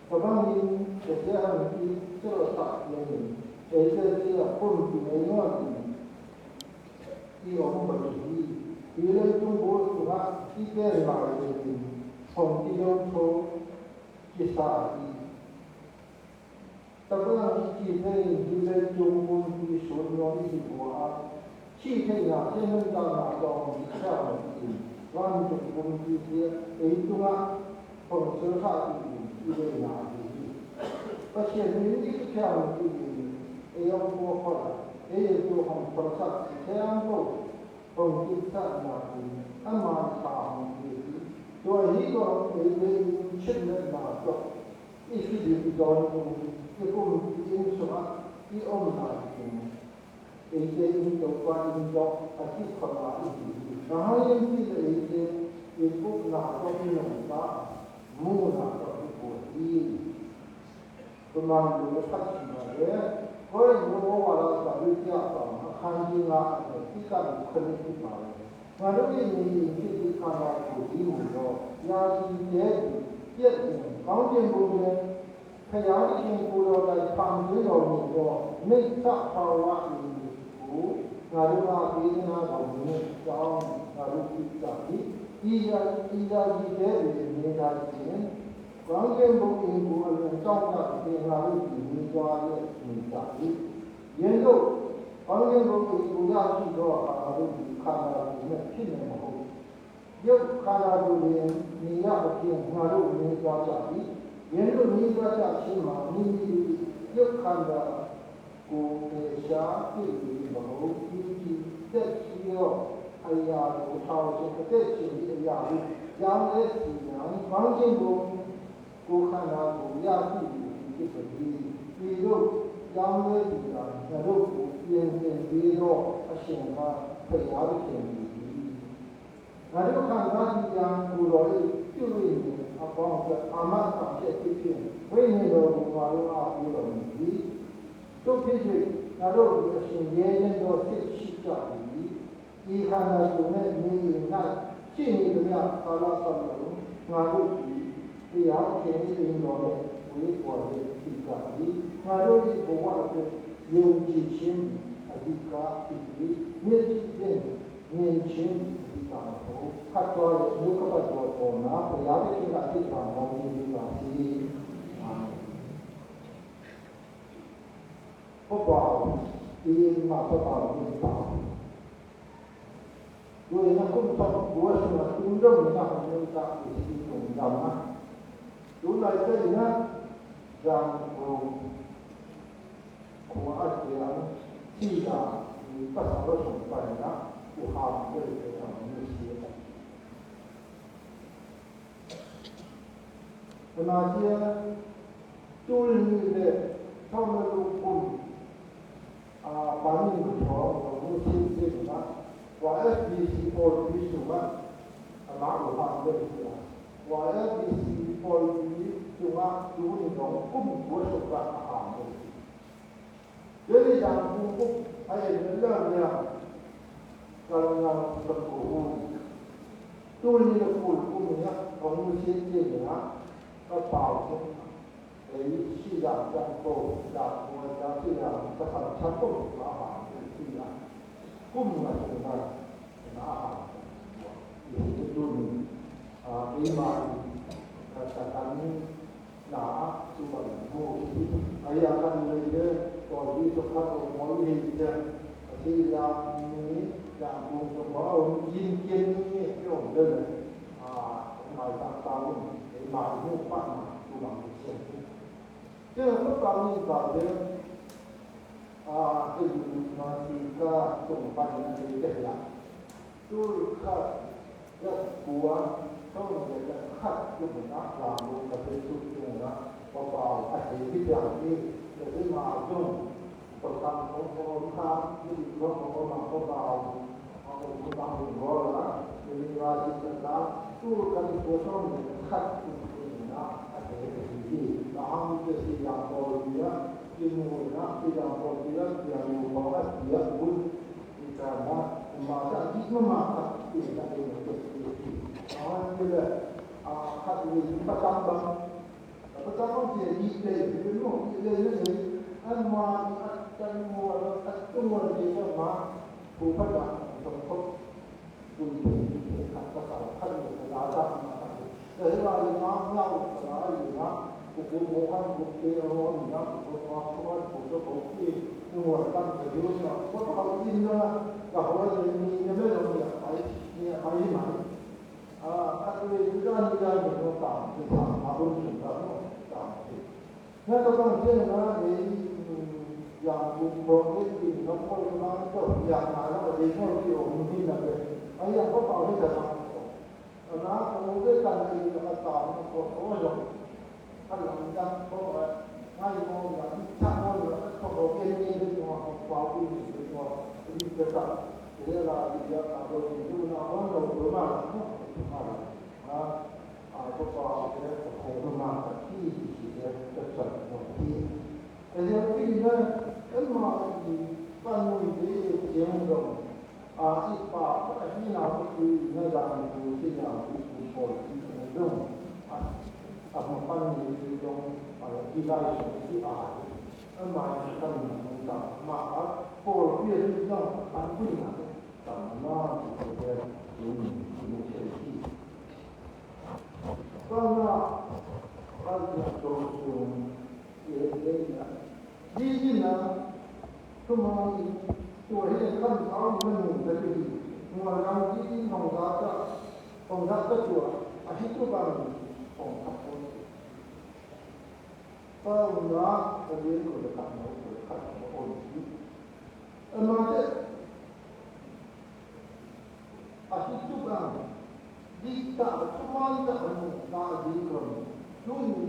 to ba ni de ya ni so sa ni ite ti a pun ti ne no ki o mo ba kiဒီလိုတုံးဖို့ကဒီကဲလာတယ်ဆုံးတီလုံးထိုးကိစ္စတပန်းကြီးတဲ့ဒီလိုတုံးဖို့ဒီဆိုလို့ဒီဘောရှိတဲ့ကဆင်းရဲတာတော့ဒီစားတယ်ဝမ်းတုံးဖို့ဒီအေးတူကပုံစံထားဒီလိုလာတယ်ပတ်ချက်ဒီကြောင်ဒီအေးရောဘောခေါ်အေးတူဟောပရစတ်ဆဲအောင်ဖို့ပုံကိစ္စနာပြီးအမှန်ဆောင်ပြီးတော့ဒီတော့ဒီချက်နဲ့မှာတော့ဒီဒီတော့ဒီကိုဒီဆိုတာဒီအောင်လာတယ်ဒီတော့ဘာဒီတော့အတိခလာဒီဒါဟရင်ဒီဒီပုဂ္ဂလာတော့ဒီတော့မူလာတော့ဒီဘုရားလူဖတ်ရှိတယ်ဘယ်လိုဝါလာသာဝိပြတော့ခန္ဒီငါဒီကခဏဖြစ်ပါလေ။ငါတို့ရဲ့နေဖြစ်ဒီခန္ဓာကိုဒီလိုတော့ညာစီရဲ့ပြည့်စုံကောင်းကျင်ဖို့နဲ့ခရာရှင်ကိုယ်တော်တိုင်ဖန်ဆင်းတော်မူသောမိစ္ဆဘာဝကိုငါတို့ကပေးနာတော်မူကြောင်းငါတို့သိကြသည်။ဤရာကြီးတဲ့နေတာချင်းကောင်းကျင်ဖို့ကိုအလုံးကြောင်းတာဒီငါတို့ဒီနေကြရဲ့နေကြသည်။ယင်းတို့ဘာလို့လဲကိုဘူရရှိတော့အာရုံခါလာနဲ့ဖြစ်နေမှာဟုတ်ရုပ်ခါလာလို့နေရအပြင်ငါတို့နေသွားကြပြီယင်းတို့နေသွားကြခြင်းမှာမိမိရုပ်ခန္ဓာကိုယ်ရှားပြည့်ပြီးမဟုတ်ဒီတက်ရှိရောအရာကိုထောက်ခြင်းအသက်ရှင်အရာကိုကြောင်းတဲ့စီနာဘောင်းခြင်းကိုခန္ဓာကိုရရှိပြီးဖြစ်ပြီးတို့ကြောင်းတဲ့စီနာတို့ကိုပြင်ပြီးတော့အရှင်ကဖျားရှင်ပြီးငါတို့ခံစားကြံကိုယ်တော်ရဲ့ပြုလို့အပေါင်းကအမတ်အဖြစ်ဖြစ်ဝိညာဉ်တော်ကိုငါတို့အားပြုတော်မူပြီးတို့ဖြစ်ဖြစ်ငါတို့အရှင်ရဲရင်တော်ဖြစ်ရှိကြပြီးဒီခန္ဓာကိုယ်နဲ့နေ၌ရှိနေကြကာလပတ်လုံးငါတို့ဒီတရားရှင်ရှင်တော်ရဲ့ဝိပေါ်ရဲ့ဒီကပြီးငါတို့ဒီဘဝအတွက်ယုံကြည်ခြင်းအဓိကဖြစ်ပြီးမြင့်တဲ့ဉာဏ်ချင်းဒီပါတော့ဖတ်တော်ရဲ့ဒုက္ခပတ်တော်ပေါ်မှာဘုရားရှင်ကအသိပါမောင်းနေပါစီဟုတ်ပါဒီမှာတော့ပါဘူးပါဘုရားကတော့ဘုရားရှင်ကသူတို့ကဘာလို့တာဒီလိုနေတာမှာတို့လိုက်တဲ့ညဇာကိုကိုအားကြရစီတာဒီပတ်တော်ဆုံးပါရတာကိုဟာတဲ့တဲ့ဆံမျိုးရှိတယ် Thank you. ဘုရားရှင်ကဒီမှာတော့ပါဘူးပါတို့လိုက်တဲ့ညဇာကိုကိုအားကြရစီတာဒီပတ်တော်ဆုံးပါရတာကိုဟာတဲ့တဲ့ဆံမျိုးရှိတယ် Thank you. ဘုရားရှင်ကဒီမှာတော့ပါဘူးပါတို့လိုက်တဲ့ညဇာကိုကိုအားကြရစီတာဒီပတ်တော်ဆုံးပါရတာကိုဟာတဲ့တဲ့ဆံမျိုးရှိတယ် Thank you. နာကျဲတူရင်းနဲ့ဆောင်းလို့ပုံပါဠိကိုတော့ဘုရားရှိခိုးတာဝါရဒီစီပေါ်ပြီးဆိုမှအလားကိုပါလို့ပြောဝါရဒီစီပေါ်ပြီးဆိုမှသူ့ရဲ့တော့ပုံကိုဆိုတာအားလို့ဒီကြောင့်ဘုရားအဲ့ဒီလည်းများကာလနာသဘောတူရင်းနဲ့ပုံကိုမြတ်ဘုရားရှိခိုးတာအပါလို့ရှိတာကြောင့်တော့ဒါကိုဒါရှိတာသက်သာချက်ဖို့ပါပါရှိတာကုမ္မာဆိုတာနာဒီတူနီအေးမာသတ္တန်နာသူ့ဘာလို့အရာကန်လေးတော့ဒီတော့ကတော့မော်ရီတဲ့အစီအရာမျိုးကဘုံတော့ရင်းကျင်းနေပြောတယ်မာတာတောင်းအေးမာမှုပါမှာသူ့ဘာလို့ဆက်这个不光是把人这个马西个总办的这个啦，就是看要国到那个看就不拿拉路那些出用了，包括还是这样的，就是马中，不当看，就是说马不包，不当多了，就是马西个啦，就是跟国上的看就不用了。然后就是两包鱼啊，一亩啊，这两包鱼啊，两亩包啊，鱼啊，滚，你看嘛，马上一个马上就那个然后这个它是不当当，不当当是一类，就是弄一类人，按马按摩按中国的这个马，不发展，怎么不？看不少，看有的拿上嘛，这是吧？有马要哪有马？我看我给我你那我就不去，因为我当时就想，我好紧张啊，然后你那边东西还买，他这个一张有打，就打不进的，打不进。那个当时呢，你养猪我给你那我那个养哪那个地方有农民那边，哎呀，我搞这个那我这干的一个打我用。他老人家说那以后人差不多他后边的地方保护的地方一个大，这个啦比较大多就是那温度多嘛，不保这个红的嘛，地是的这什么地？而且这个嘛是范围的严重一把一拿出去那个不是讲不保持严重我们班里中一代手机买上上马过月日上安贵了，怎么这个有你有前提？当然，他讲都是也第一呢，这么做一些看潮你们的这里，我让第一从他这做，是做办的。当然，这边有的看我问题。那么这是做办的，大出门的很大的一个，如果你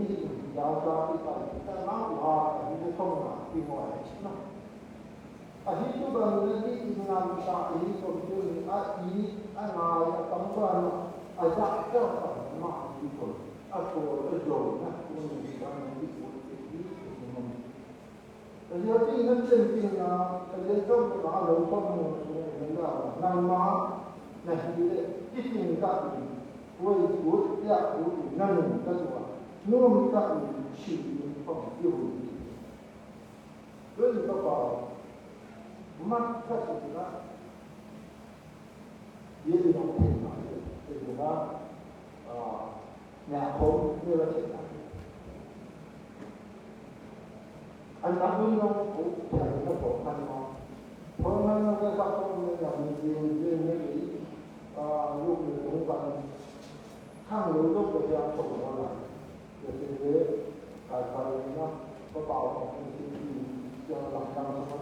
要到一个在哪里你就从哪地方来去呢？是做办的，你那大一个就是哪当官了，这什么一个。做有那我们当然一国而且这个正定而且这个拿楼上的人家那马那是的一定干的为国家国主那种的话那么干的去放有所以说吧马开始了也有种挺难的这个呢nhà khốn như là chuyện này anh ta luôn luôn cũng phải nó khổ khăn không nó cái sao không là mình nhiều như nghĩ lúc mình cũng cần khăn lúc lúc rồi ra khổ nó lại rồi thì thế phải nó có bảo một cái gì cho làm sao nó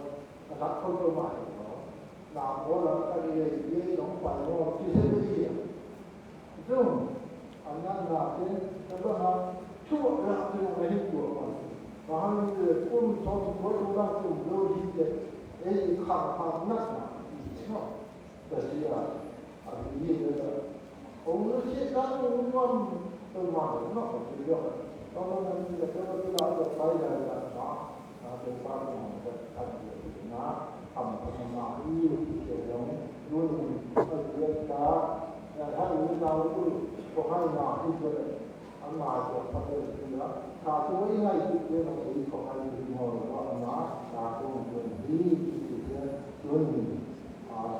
thật không cơ bản nó làm có là cái gì nó phải nó chia sẻ cái gì chứ anh là thế nó ทั่วราชวงศ์ไม่ตัวมันบางเรื่องกุ้งทองวัตถุดิบโลหิตเอ้ยข้าวนักหนาชอบแต่ที่อันนี้เลยองค์นี้การองค์นั้นตัวมาเนาะตัวเดียวตอนนั้นที่เราจะไปได้กันนะตัวบ้านเราจะทำอย่างนะทำภาษาอีที่เกี่ยวกับนู่นก็เรื่องการถ้าเราก็ให้มาที่จะอันมาจะทำอะไรนะถ้าตัวยังไงที่เรื่องอะไรก็ให้ดูหน่อยว่านะถ้าตัวเป็นดีที่จะช่วย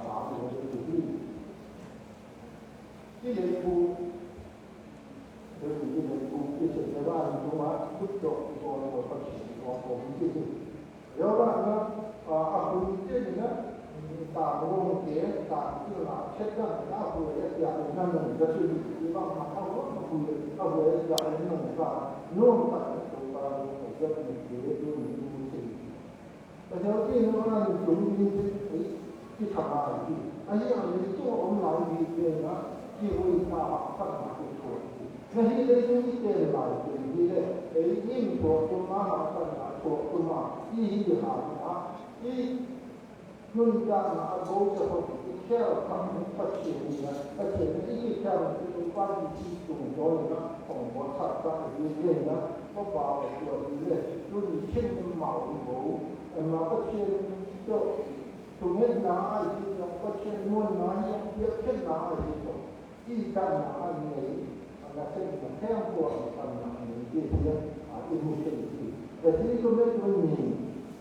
สาธุที่ที่เด็กผู้เด็กผู้ที่เสด็จว่าตัวมาพุทธตัวเราก็เชื่อว่าผมที่เดี๋ยวว่านะอาคุณที่นะตาโมเกะตาที่เราเช็ดกันตาผู้เอ๋ยอย่างนั้นก็คือที่ว่ามาเข้าว่าผู้เอ๋ยเอาเอ๋ยอย่างนั้นก็นู่นตัดตัวเราจะเป็นเก๋ดูดูสิแต่เดี๋ยวที่เราจุ่มที่ทำอะไรอันนี้อันนี้ตัวองค์เราดีเลยนะที่วิชาพัฒนาตัวนี่เลยที่เกิดมาเป็นที่เลยยิ่งตัวตัวมาพัฒนาตัวมาที่หาที่นุ่นกันอาโบจะพบที่แค่ทำปัจจุบันปัจจุบันที่แค่เป็นความที่สูงโดยนะของวัฒนธรรมที่เรื่องนะก็บ่าวตัวนี้เลยรุ่นเช่นเมาโบมาปัจจุบันก็ตรงนี้นาที่เราปัจจุบันนู่นนาเยอะแค่นาที่ตรงที่กันนาเนี่ยเราเช่นแค่ตัวกันนาที่เยอะที่มุ่งเช่นที่แต่ที่ตรงนี้ตรงนี้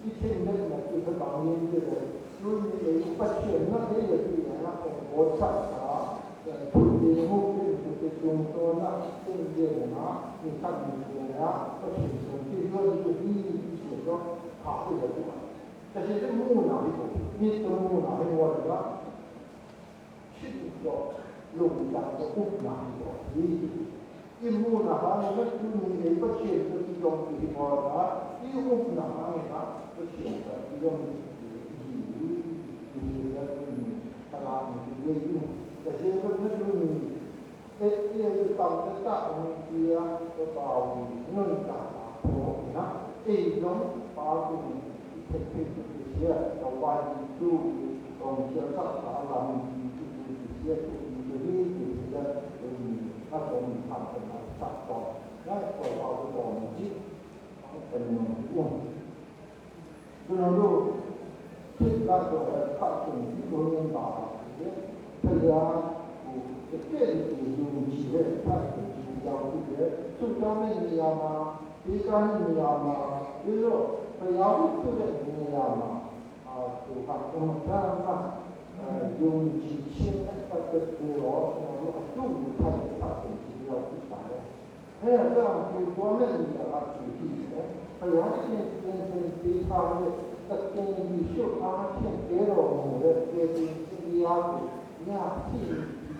ที่เช่นนั้นที่เขาบางอย่างที่เลยรุ่นนี้ปัจจุบันนั่นเองที่นะของโบสถ์ทุกที่มุ่งเป็นทุกที่ตรงตัวนั้นเป็นเรื่องนะมีขั้นมีเรื่องนะก็ถึงตรงที่เรื่องที่เสียก็ผ่านไปเลยทุกวันแต่ที่จะมุ่งหน้าที่ผมมีตัวมุ่งหน้าให้วันละชิดก็ลงจากจะอุ้มหน้าที่ผมที่มุ่งหน้าให้มันคือมีปัจจุบันที่ตรงที่พอละที่อุ้มหน้าให้นะปัจจุบันที่ตรงตลาดมันเยอะแต่ที่มันไม่รู้เอ๊ะที่จะต้องจะตัดมันเสียก็เบาเงินต่างๆโอ้นะไอ้น้องปาตุนเป็นเสียต่อไปดูตรงเชื่อสักษาลำเสียตัวนี้เสียถ้าตรงทำเป็นสักต่อได้ก็เอาตรงที่เป็นเรื่องคือเราดูที่เราตัวข้าศึกที่โดนด่าพยายามจะเปลี่ยนตัวยูนิเช่ถ้าเป็นจริงเราที่สุดท้ายมียามาที่การมียามาหรือพยายามที่จะมียามาตัวข้าศึกนั้นยูนิเช่ถ้าเป็นตัวเราต้องทำถ้าเป็นจริงเราที่ตายเฮ้ยเราคือตัวไม่มีอะไรที่พยายามที่เป็นที่ทำแต่เป็นวิสุทธิ์อาชีพเดียวมันเลยเป็นที่ยากเนี่ยที่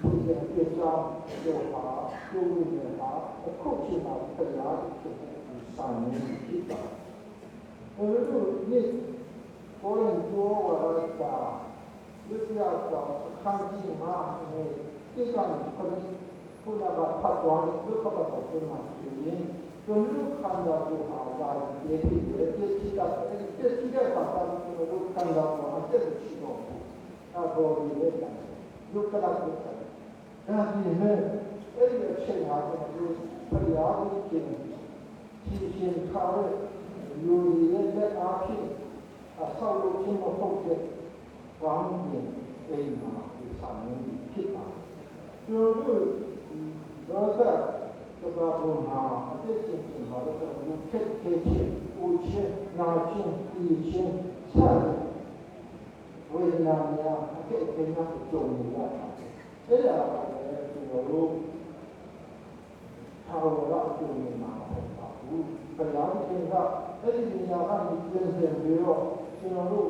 ผู้เรียนเรียนจำเรียนหาดูเรียนหาแล้วก็ที่มาพยายามที่จะสร้างมีที่ต่างนี่ก็เรื่องตัวว่าจะยึดยาจากข้างที่มาเนี่ยที่การคนผู้รับผัดวันหรือก็ประสบเป็นมาอย่างนี้จนลูกคันดาบูหาได้เด็กที่ที่ได้ปัจจัยลูกคันดาบูหาเจ็บชีวิตบริเวณนั้นลูกกระดับลูกกระดับนั่นนี่เนี่ยเอ้ยเช่นหาคนดูพยายามที่ที่เช่นเขาอยู่ในเรื่องอาชีพสาวลูกที่มาพบเจอความเย็นเองมาที่สามีคิดมาเราก็จะมาดูหาเรื่องจริงๆเราจะดูเช็คเช็คอุเช็คนาเช็คอีเช็คใช่เวลาเนี่ยเช็คเป็นนักจงเนี่ยเอ้ยเรารู้ชาวเราจงมาพยายามที่จะเอ้ยมีอะไรที่เป็นเรื่องเดียวที่เรารู้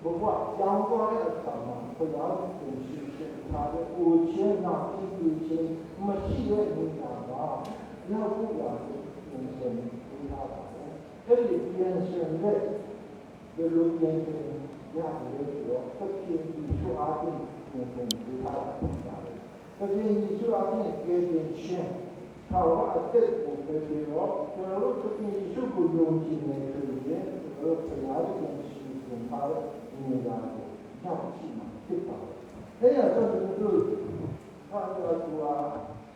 บอกว่ายังก็ได้ทำพยายามที่จะทำอุเช็คนาเช็คอีเช็คไม่ใช่เรื่องนี้นะเราพูดอย่างนี้เป็นที่น่ารักเอ้ยเรียนเชิงเล็กเดี๋ยวรู้เรียนเชิงยากเลยเดี๋ยวก็เรียนที่ช่วยอาชีพเป็นที่น่ารักก็เรียนที่ช่วยอาชีพเกิดเป็นเชิง How I said, okay, well, looking to go in the periodic and power in the not they are going to do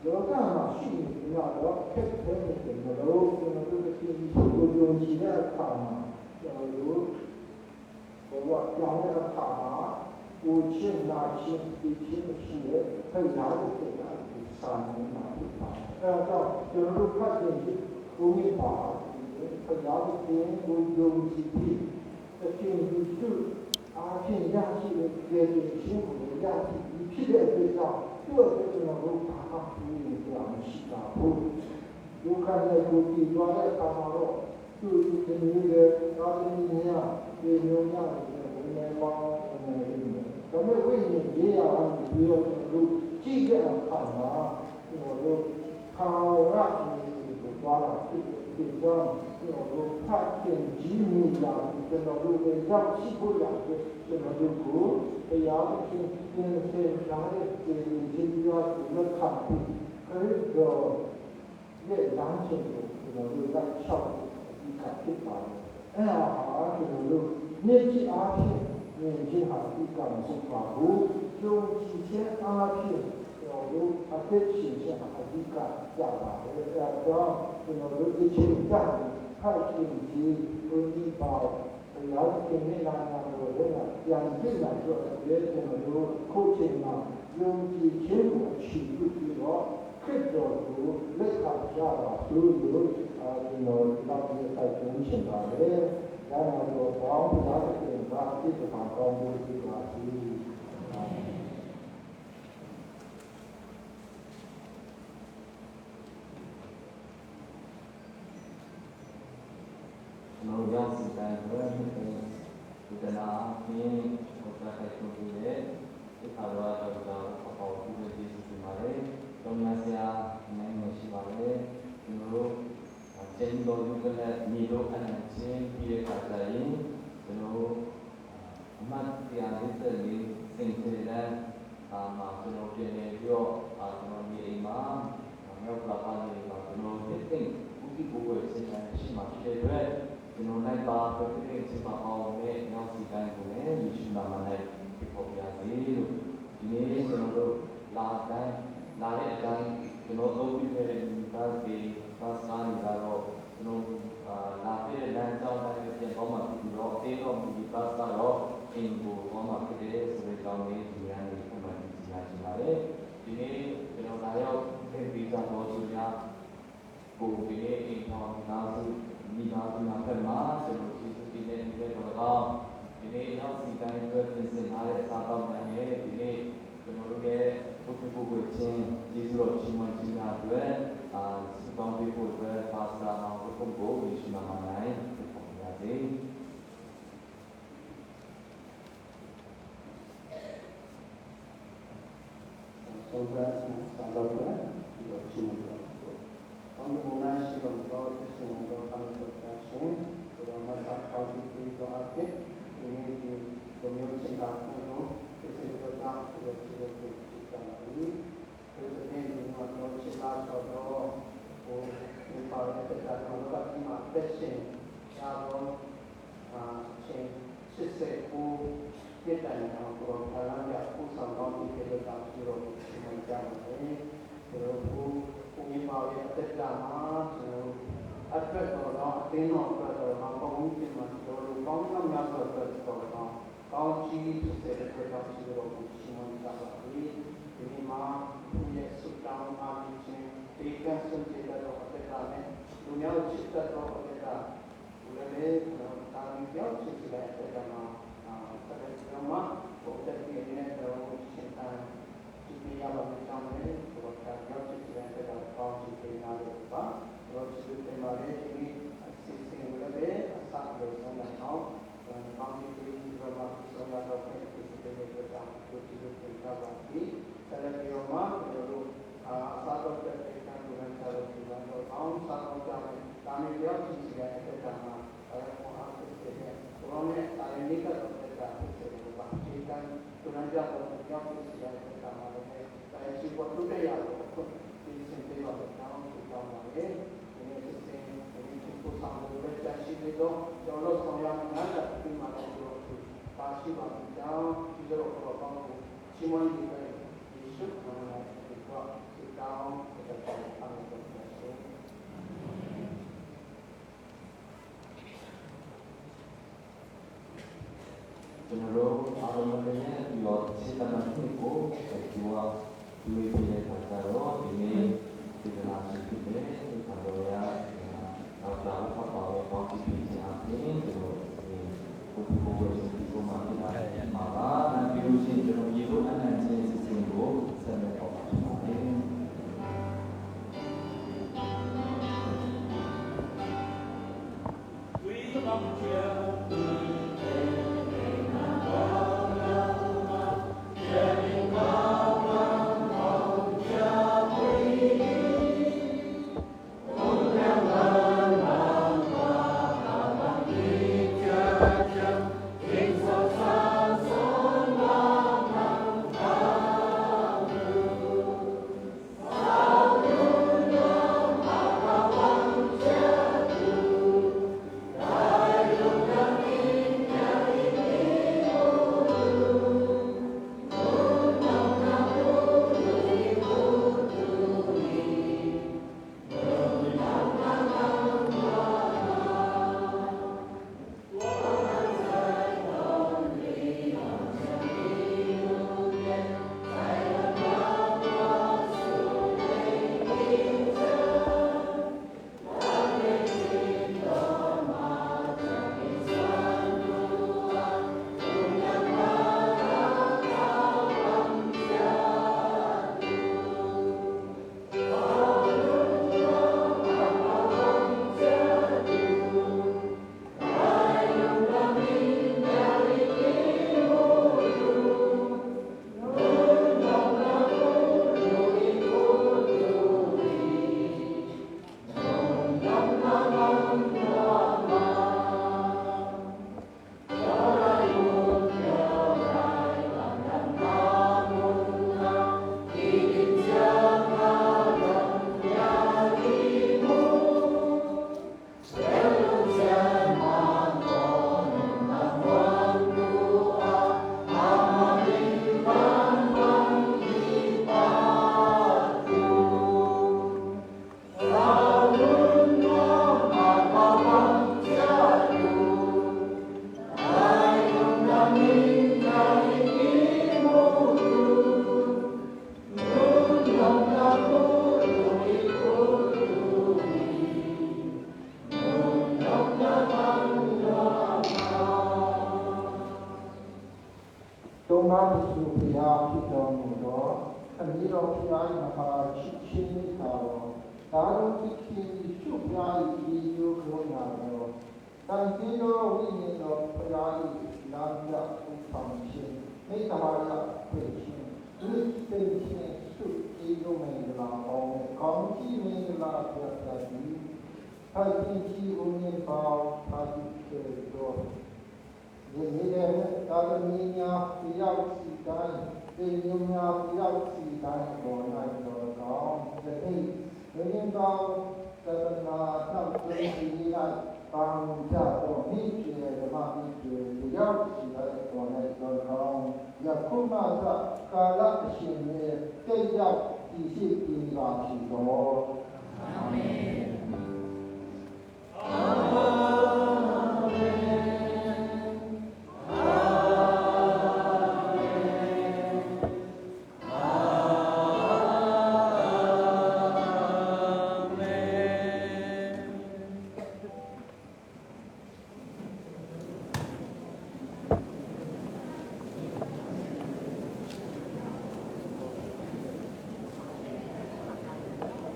your machine, you know, kept anything, the road, you know, the karma, for what young karma, which is not between here, a young son,就如看见公益法，不了解我有几批，这经济数偏压系的决定辛苦的压系，一批的对象，这就是能够达到服务这样的市场部。我看在国际专业干嘛了，就是跟那个2001年对牛羊的文联邦咱们为你也要不要能够这个看法，我就。看我那是抓了，这张我看见几米样，这个路的样气不样的，这个路途，这样是上的，这要这个看不，可是也两千多，这个路在桥一看一看，哎呀，这个路年纪2平，年纪还一干是发布，就几千2平。他这形象还是干下来的，这情感太经济和医保，然后今年那两岁来说，也口径嘛，有几千个起步的话，更多来看下来，所有那些在中心上的，然后帮助他的人吧，这个方面这个是。เราย้อนสิ่งใดเพื่อให้เป็นพิจารณาที่เราจะให้ทุกทีเลยที่ข่าวว่าเราจะขอผู้บริสุทธิ์มาเลยตรงนั้นเสียในเมื่อชีวะเลยเราเช่นโดยก็เลยมีโรคอันนั้นเช่นที่เกิดจากเรามันเกี่ยวกับสิ่งที่เรามาเราเรียนเยอะเรามีเองมาเราปรับปรุงเราเห็นสิ่งที่ผู้บริสุทธิ์สิ่งมาเชื่อด้วยကျွန်တော်လိုက်ပါประเทศที่มาเอาเนี่ยน้องสีกันကိုလည်းယေရှုနာမ၌ပြပေါ်ပြစေလို့ဒီနေ့ကျွန်တော်တို့လာတဲ့အတိုင်းကျွန်တော်သုံးပြခဲ့တဲ့ဒီပါစီပါစကားတွေကတော့ကျွန်တော်လာပြတဲ့လမ်းကြောင်းတိုင်းပြန်ပေါ်မှာပြီးတော့အသေးတော့ဒီပါစကတော့အင်ကိုပေါ်မှာဖြစ်တဲ့ဆိုတဲ့ကြောင်းလေးဒီရန်လေးပုံမှန်ကြည့်ရရှိပါတယ်ဒီနေ့ကျွန်တော်လာရောက်ပြင်ပြီးတော့သူများကိုဒီနေ့အင်တော်နာစုမိသားစုများဖက်မှာကျွန်တော်ကျေးဇူးတင်နေတဲ့တော်တော်ဒီနေ့ရောက်စီတိုင်းအတွက်ပြင်ဆင်ထားတဲ့အစားအသောက်များနဲ့ဒီနေ့ကျွန်တော်တို့ရဲ့ဘုရားပုဂ္ဂိုလ်ချင်းကျေးဇူးတော်ရှင်မကြီးများအတွက်စုပေါင်းပေးဖို့အတွက်ပါစတာအောင်ပုဂ္ဂိုလ်ယေရှုနာမ၌ဖြစ်ပေါ်ပါစေ။ Sobra salobra lo chimo Quando nasce con forte sono fantastico però ma fa così qui to arte quindi come ho sentito che si porta lo cibo che ci sta lì questo tempo non c'è l'altro o mi pare che sta con la prima pesce ciao c'è se o che dai no con la mia usa non che lo da giro ci mangiamo peròဒီမှာရတဲ့တာမှာအတွက်တော့အတင်းတော့တော့ဘာပုံစံမှာတော့ကောင်းကောင်းများတော့တော့ကောင်းချီးတဲ့အတွက်တော့ရှိတော့ရှိမှန်းတာပါဒီမှာဒီရဲ့စုတောင်းအားဖြင့်ဒီကံစွန့်ကြတော့အတက်တာနဲ့လူမျိုးချစ်တော့အတက်တာဘယ်လဲတာမီပြောချစ်တဲ့အတက်တာမှာဆက်တဲ့မှာပုံသက်ပြည့်နေတဲ့တော့ရှင်းတာဒီရပါမယ်တောင်းတယ်ဘောတာရောက်ချစ်တဲ့ကောင်းချီးပေးနာလို့ပါတော့ဒီတင်ပါလေဒီအစီအစဉ်ဝယ်တဲ့အစလို့ဆုံးတဲ့အောင်ကောင်းချီးပေးပြီးတော့ဆုံးရတော့ဖြစ်တဲ့အတွက်ကြောင့်ဒီလိုတင်ပါပါပြီဆက်လက်ပြီးတော့မှကျွန်တော်တို့အစားတော့တဲ့ကိစ္စကိုလည်းဆက်လုပ်ပြီးတော့အောင်စားတော့ကြမယ်ဒါမျိုးပြောချင်တဲ့အတွက်ကြောင့်ပေါ်အားဖြစ်တဲ့ဘောနဲ့တာရင်းလေးကတော့တက်တာဖြစ်တယ်ပါဒီကံသူနာကြတော့ကြောက်ဖြစ်တဲ့အတွက်ကြောင့်လည်းရှိဖို့တူတဲ့ရတော့ဒီစင်ပေးတော့တောင်း တော့ကျွန်တော်ဆောင်ရမှာလည်းဒီမှာတော့ပါရှိပါကြောင်းဒီလိုတော့ပေါ့ရှင်းမနေပဲဒီစုကလည်းဒီတော့ဒီတောင်းတဲ့ပုံစံမျိုးပဲကျွန်တော်တို့အားလုံးလည်းဒီတော့စိတ်တမ်းကိုဒီကလူတွေရဲ့ခါကြတော့ဒီနေ့ဒီကနေ့ရှိတယ်ဒီကတော့ရတော့တော့ပေါ့ပေါ့ဒီပြည်အားဖြင့်ဒီလိုကိုကိုကိုဒီကိုမှဖြစ်တာမှာပါဒီလိုရှိကျွန်တော်ရေလို့အနန္တချင်းစီစဉ်ကိုဆက်လက်ပေါ်ပါမယ် We love you.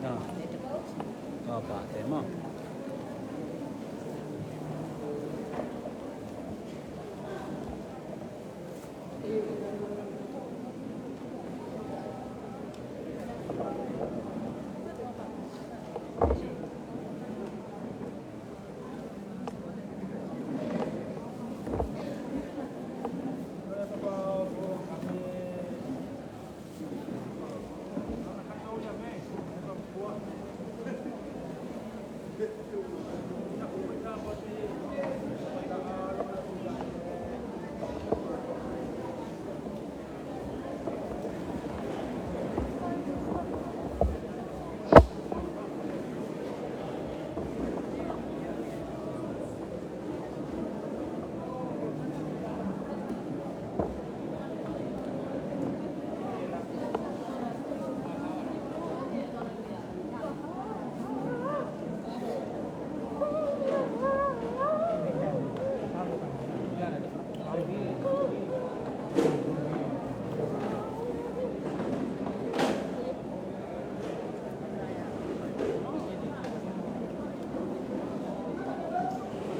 No. Oh, bye.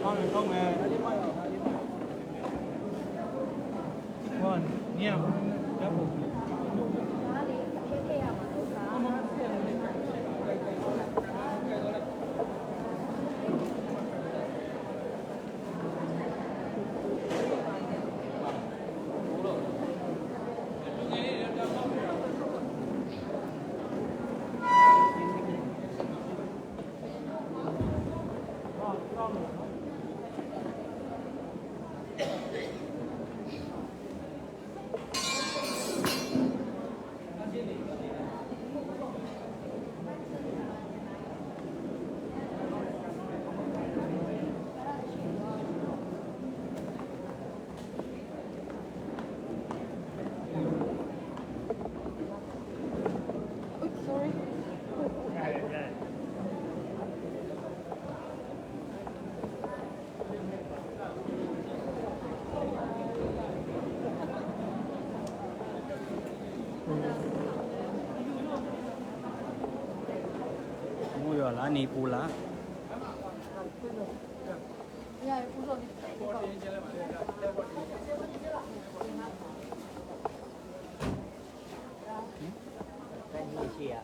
ကောင်းမယ်ဟောညံ့ရပ်ဖို့ mua rồi lá nị pù lá cái gì chị ạ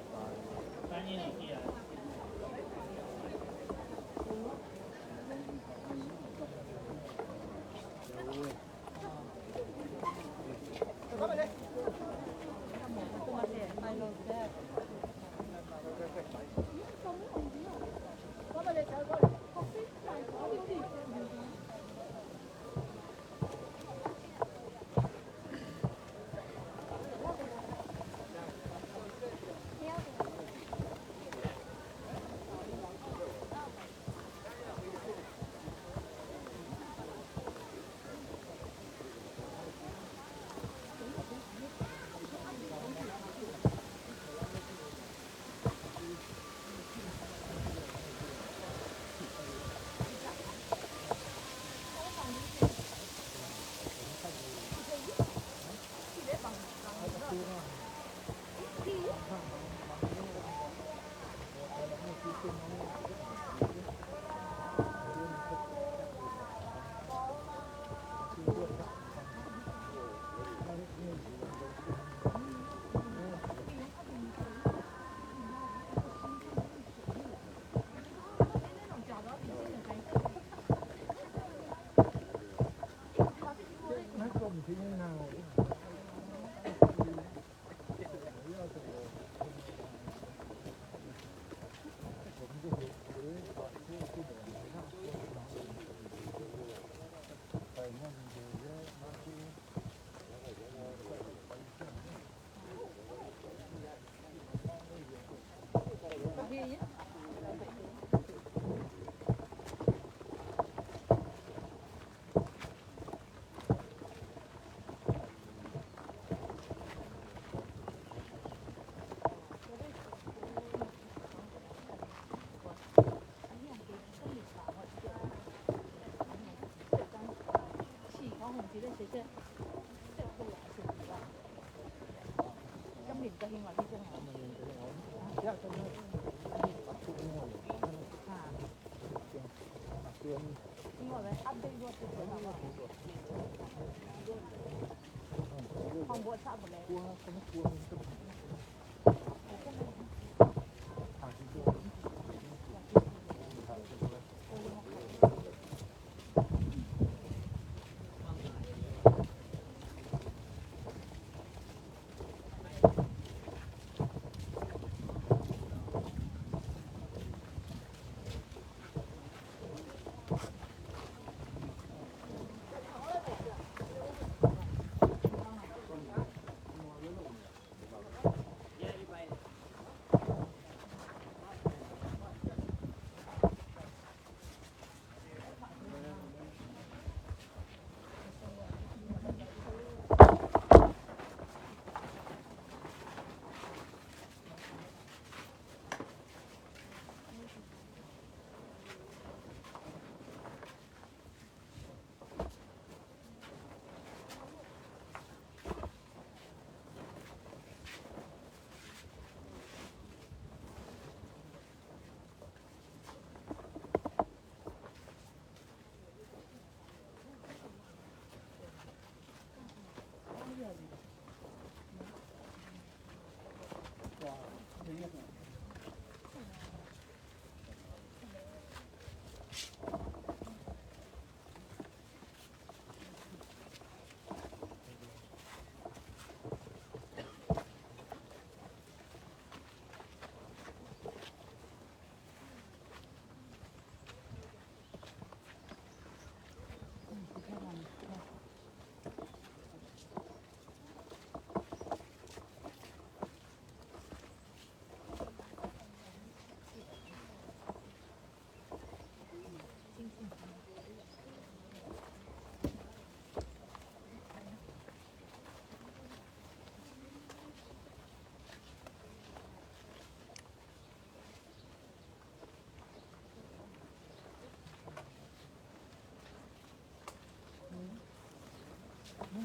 ကျွ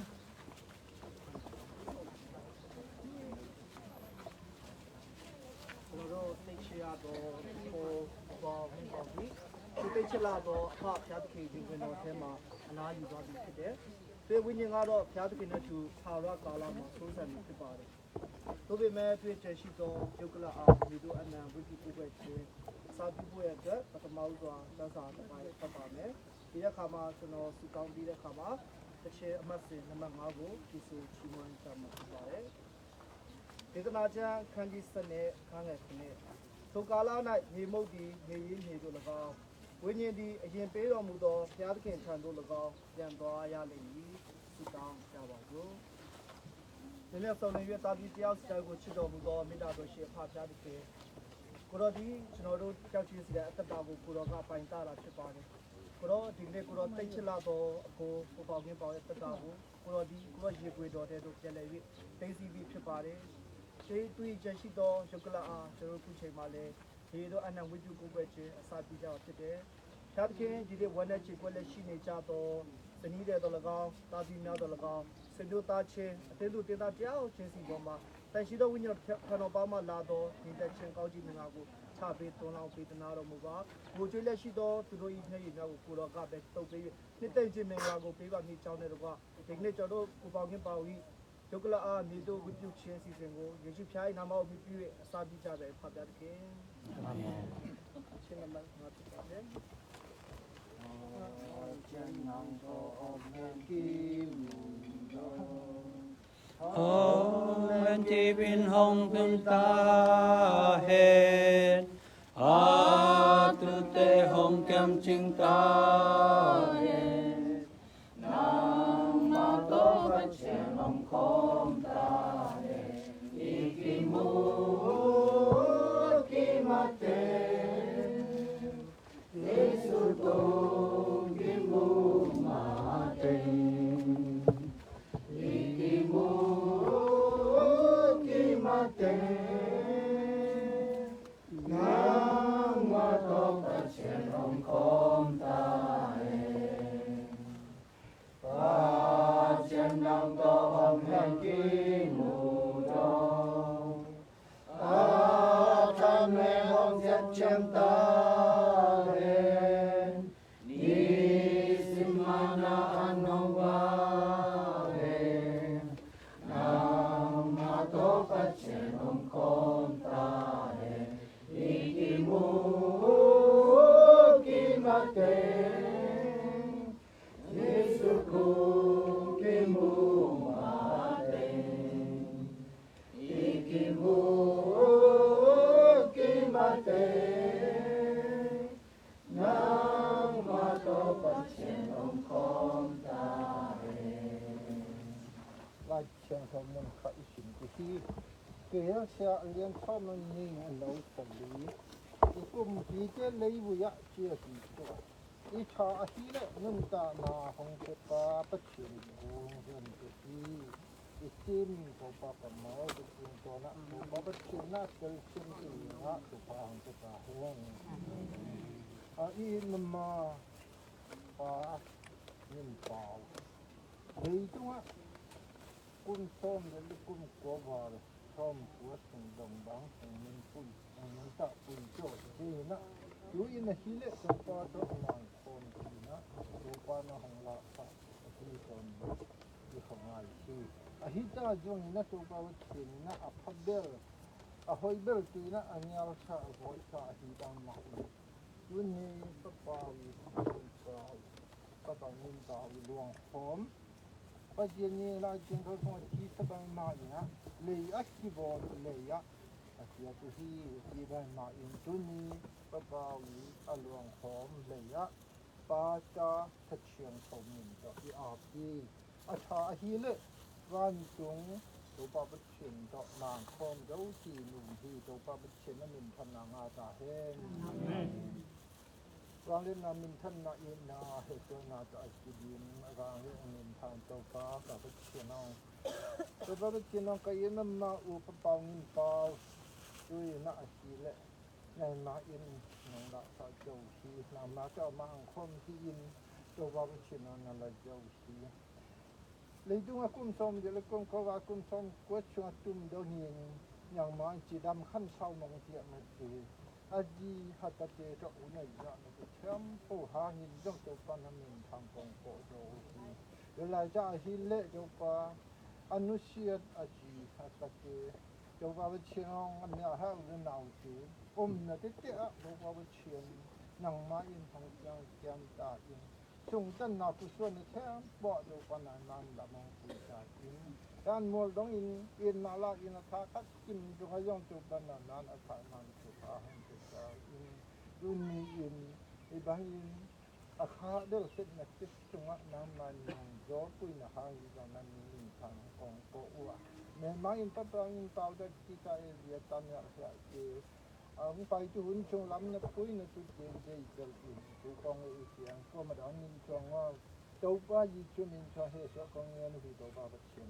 န်တော်တို့သိချရတော့ပေါ်ဝင်ပါပြီဒီသိချလာတော့အခဖျားသခင်ဒီဝင်တော်ထဲမှာအနားယူသွားပြီဖြစ်တယ်ဒီဝိညာဉ်ကတော့ဖျားသခင်နဲ့သူသာရကာလမှာသုံးဆံနေဖြစ်ပါတယ်သို့ပေမဲ့တွေ့ချက်ရှိသောယုတ်ကလအားဒီတို့အနံဝိပုကိုပဲချင်းအစာပြုဖို့ရတဲ့ပထမဦးစွာစမ်းစာတစ်ပိုင်းဖတ်ပါမယ်ဒီတဲ့ခါမှာကျွန်တော်စုကောင်းပြီးတဲ့ခါမှာတစ်ချက်အမှတ်စဉ်နံပါတ်5ကိုဒီဆိုချီးမွမ်းကြမှာဖြစ်ပါတယ်ဒေသနာကျမ်းခန်းကြီးစနစ်ခန်းငယ်ခနဲ့ထိုကာလ၌မြေမုတ်သည်မြေရင်းမြေတို့၎င်းဝိညာဉ်သည်အရင်ပေးတော်မူသောဘုရားသခင်ထံသို့၎င်းပြန်သွားရလိမ့်မည်ဆုတောင်းကြပါစို့ဒီနေ့ဆောင်နေရတာပြီးတရားစတိုင်ကိုချစ်တော်မူသောမေတ္တာတော်ရှိအဖဘုရားသခင်ကိုတော်ဒီကျွန်တော်တို့ကြောက်ချင်းစီတဲ့အတ္တတာကိုကိုတော်ကပိုင်တာတာဖြစ်ပါတယ်ကိုတော်ဒီနေ့ကိုတော်တိတ်ချလာသောအကိုကိုပေါင်းခြင်းပေါင်းရဲ့တတ္တာကိုကိုတော်ဒီကိုတော်ရေပွေတော်တဲ့တို့ပြန်လည်၍သိသိပြီးဖြစ်ပါတယ်ဒီတွေ့ချက်ရှိသောယုတ်ကလအားကျွန်တော်ခုချိန်မှာလည်းဒီတို့အနံဝိပုကိုပဲခြင်းအစာပြကြဖြစ်တယ်။သာသခင်ဒီနေ့ဝန်နဲ့ချေကွက်လက်ရှိနေကြသောဇနီးတဲ့တော်၎င်းတာပြီးများတော်၎င်းစေတို့သားချင်းအသေးသူတေသားတရားချင်းစီပေါ်မှာတန်ရှိသောဝိညာဉ်ခန္ဓာပါမှလာသောဒီတက်ချင်းကောင်းကြီးမင်္ဂလာကိုချပေးသွန်လောင်းပေးသနာတော်မူပါ။ဘိုးကျွေးလက်ရှိသောသူတို့၏မျက်ရည်များကိုကိုတော်ကပဲတုပ်ပေး၍နှစ်သိမ့်ခြင်းမင်္ဂလာကိုပေးပါမည်ကြောင်းတဲ့တော့ဒီနေ့ကျွန်တော်တို့ကိုပေါင်းခင်ပါဝီယုတ်ကလအားမြေတို့ဝိပုချင်းစီစဉ်ကိုယေရှုဖျား၏နာမကိုပြု၍အစာပြကြတယ်ဖတ်ပြတဲ့ခင်အာမင်ရှင်နမတ်ငါပြပါတယ်ကျန်နောင်တော်မြတ်ကြီးမူတော် Om Venti Bin Hong Kun Ta Hen Atu Te Hong Kam Ching Ta Hen Nam Ma To Phat Chen Om Khom Ta Hen Iki Mu Ki Ma Te Yesu To Ki Mu Ma Te Iki Mu Ki Ma Te Nam Ma To Phat Chen Om Khom Ta Hen Phat Chen Nam To Om Hen Ki Mu Do A Tham Me Hong Zet Chen Ta Hen Ni Simana Anong Wa Hen Nam Ma To Phat Chen Om Khom Ta Hen Iki Mu Ki Ma Te Yesu Ku Ki Mu Ma Te Iki Mu Ki Ma Te Nam Ma To Phat Chen Om Khom Ta Hen 来前头们开心的是，给人下连他们你老famili一共几个礼物呀，这几个，一查起来能打那红的八不全红红的是，一见头发个毛的见到那头发不全那根线的那头发红的大红，啊一那么把面包，那种啊。quân xóm đến quân có vào xóm của từng đồng bảng từng nhân quân nhân tạo quân chỗ thì nó chú ý là khi lệ trong qua đó làng con thì nó trong qua nó không lạ sao thì còn thì không ai thì hít ra dùng nó trong qua thì nó phát bel hồi bel thì nó anh nhau sa gọi sa thì đang mặc chú ni các bao các bạn nhìn tạo luồng xóm bây giờ như là chúng tôi không chỉ tập bài mà nhá lấy ác chi vào lấy á thì tôi chỉ bài mà in tôi ní bắt đầu ở luồng xóm lấy á ba cha thật chuyện thông minh đó đi áp đi à cha hi lệ văn chúng tôi bảo bất chuyện đó nàng con dấu chỉ nụ thì tôi bảo bất chuyện là mình thân là ngã ta hết Rang lên là mình thân là yên là hệ cho là tại cái điểm rang lên mình thành tàu cá cả cái chuyện nào tôi bảo cái chuyện nào cái yên mà u bao nghìn bao tôi là gì lệ này mà yên nó đã phải châu xí làm mà cho mang không thì yên tôi bảo cái chuyện nào là châu xí lấy tung akum som giờ lấy kum có và akum som quét xuống tum đâu nhìn nhàng mà chỉ đâm khăn sau mong tiệm mà chỉ aji hạt tạt tê cho u này ra nó cái chém phô hà nhìn trong tổ pan ham mình thằng con cổ đồ gì rồi lại ra hi lệ cho qua anusiat aji hạt tạt tê cho qua với chiên ông anh nhà hát lên nào chứ là cái tệ cho qua với chiên nhàng mà in thằng giang giang ta in chung tân nào cũng xuân thế bỏ được quan này nan là mong phụ gia in dan mua đóng in nào là in là thà cắt kim cho hay dùng chụp ban nan nan ở thái man chụp à hàng chụp à in luôn in ibang in à khá đều xét là tiếp chung á nam man gió quỳ là hàng gì đó nan in thằng con cổ ua nên mang in tất cả in tàu để đi cái việc tan nhạc sẽ ông phải chú hun chung lắm nó cuối nó chú tiền dây dây chú con ấy tiếng có mà đón nhìn cho ngon đâu qua gì chú mình cho hết số con nghe nó thì đâu qua bất chuyện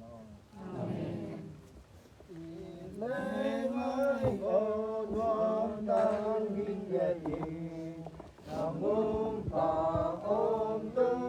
nó lê mai ngô đoan đang kinh nghiệm nam mô phật ôm tu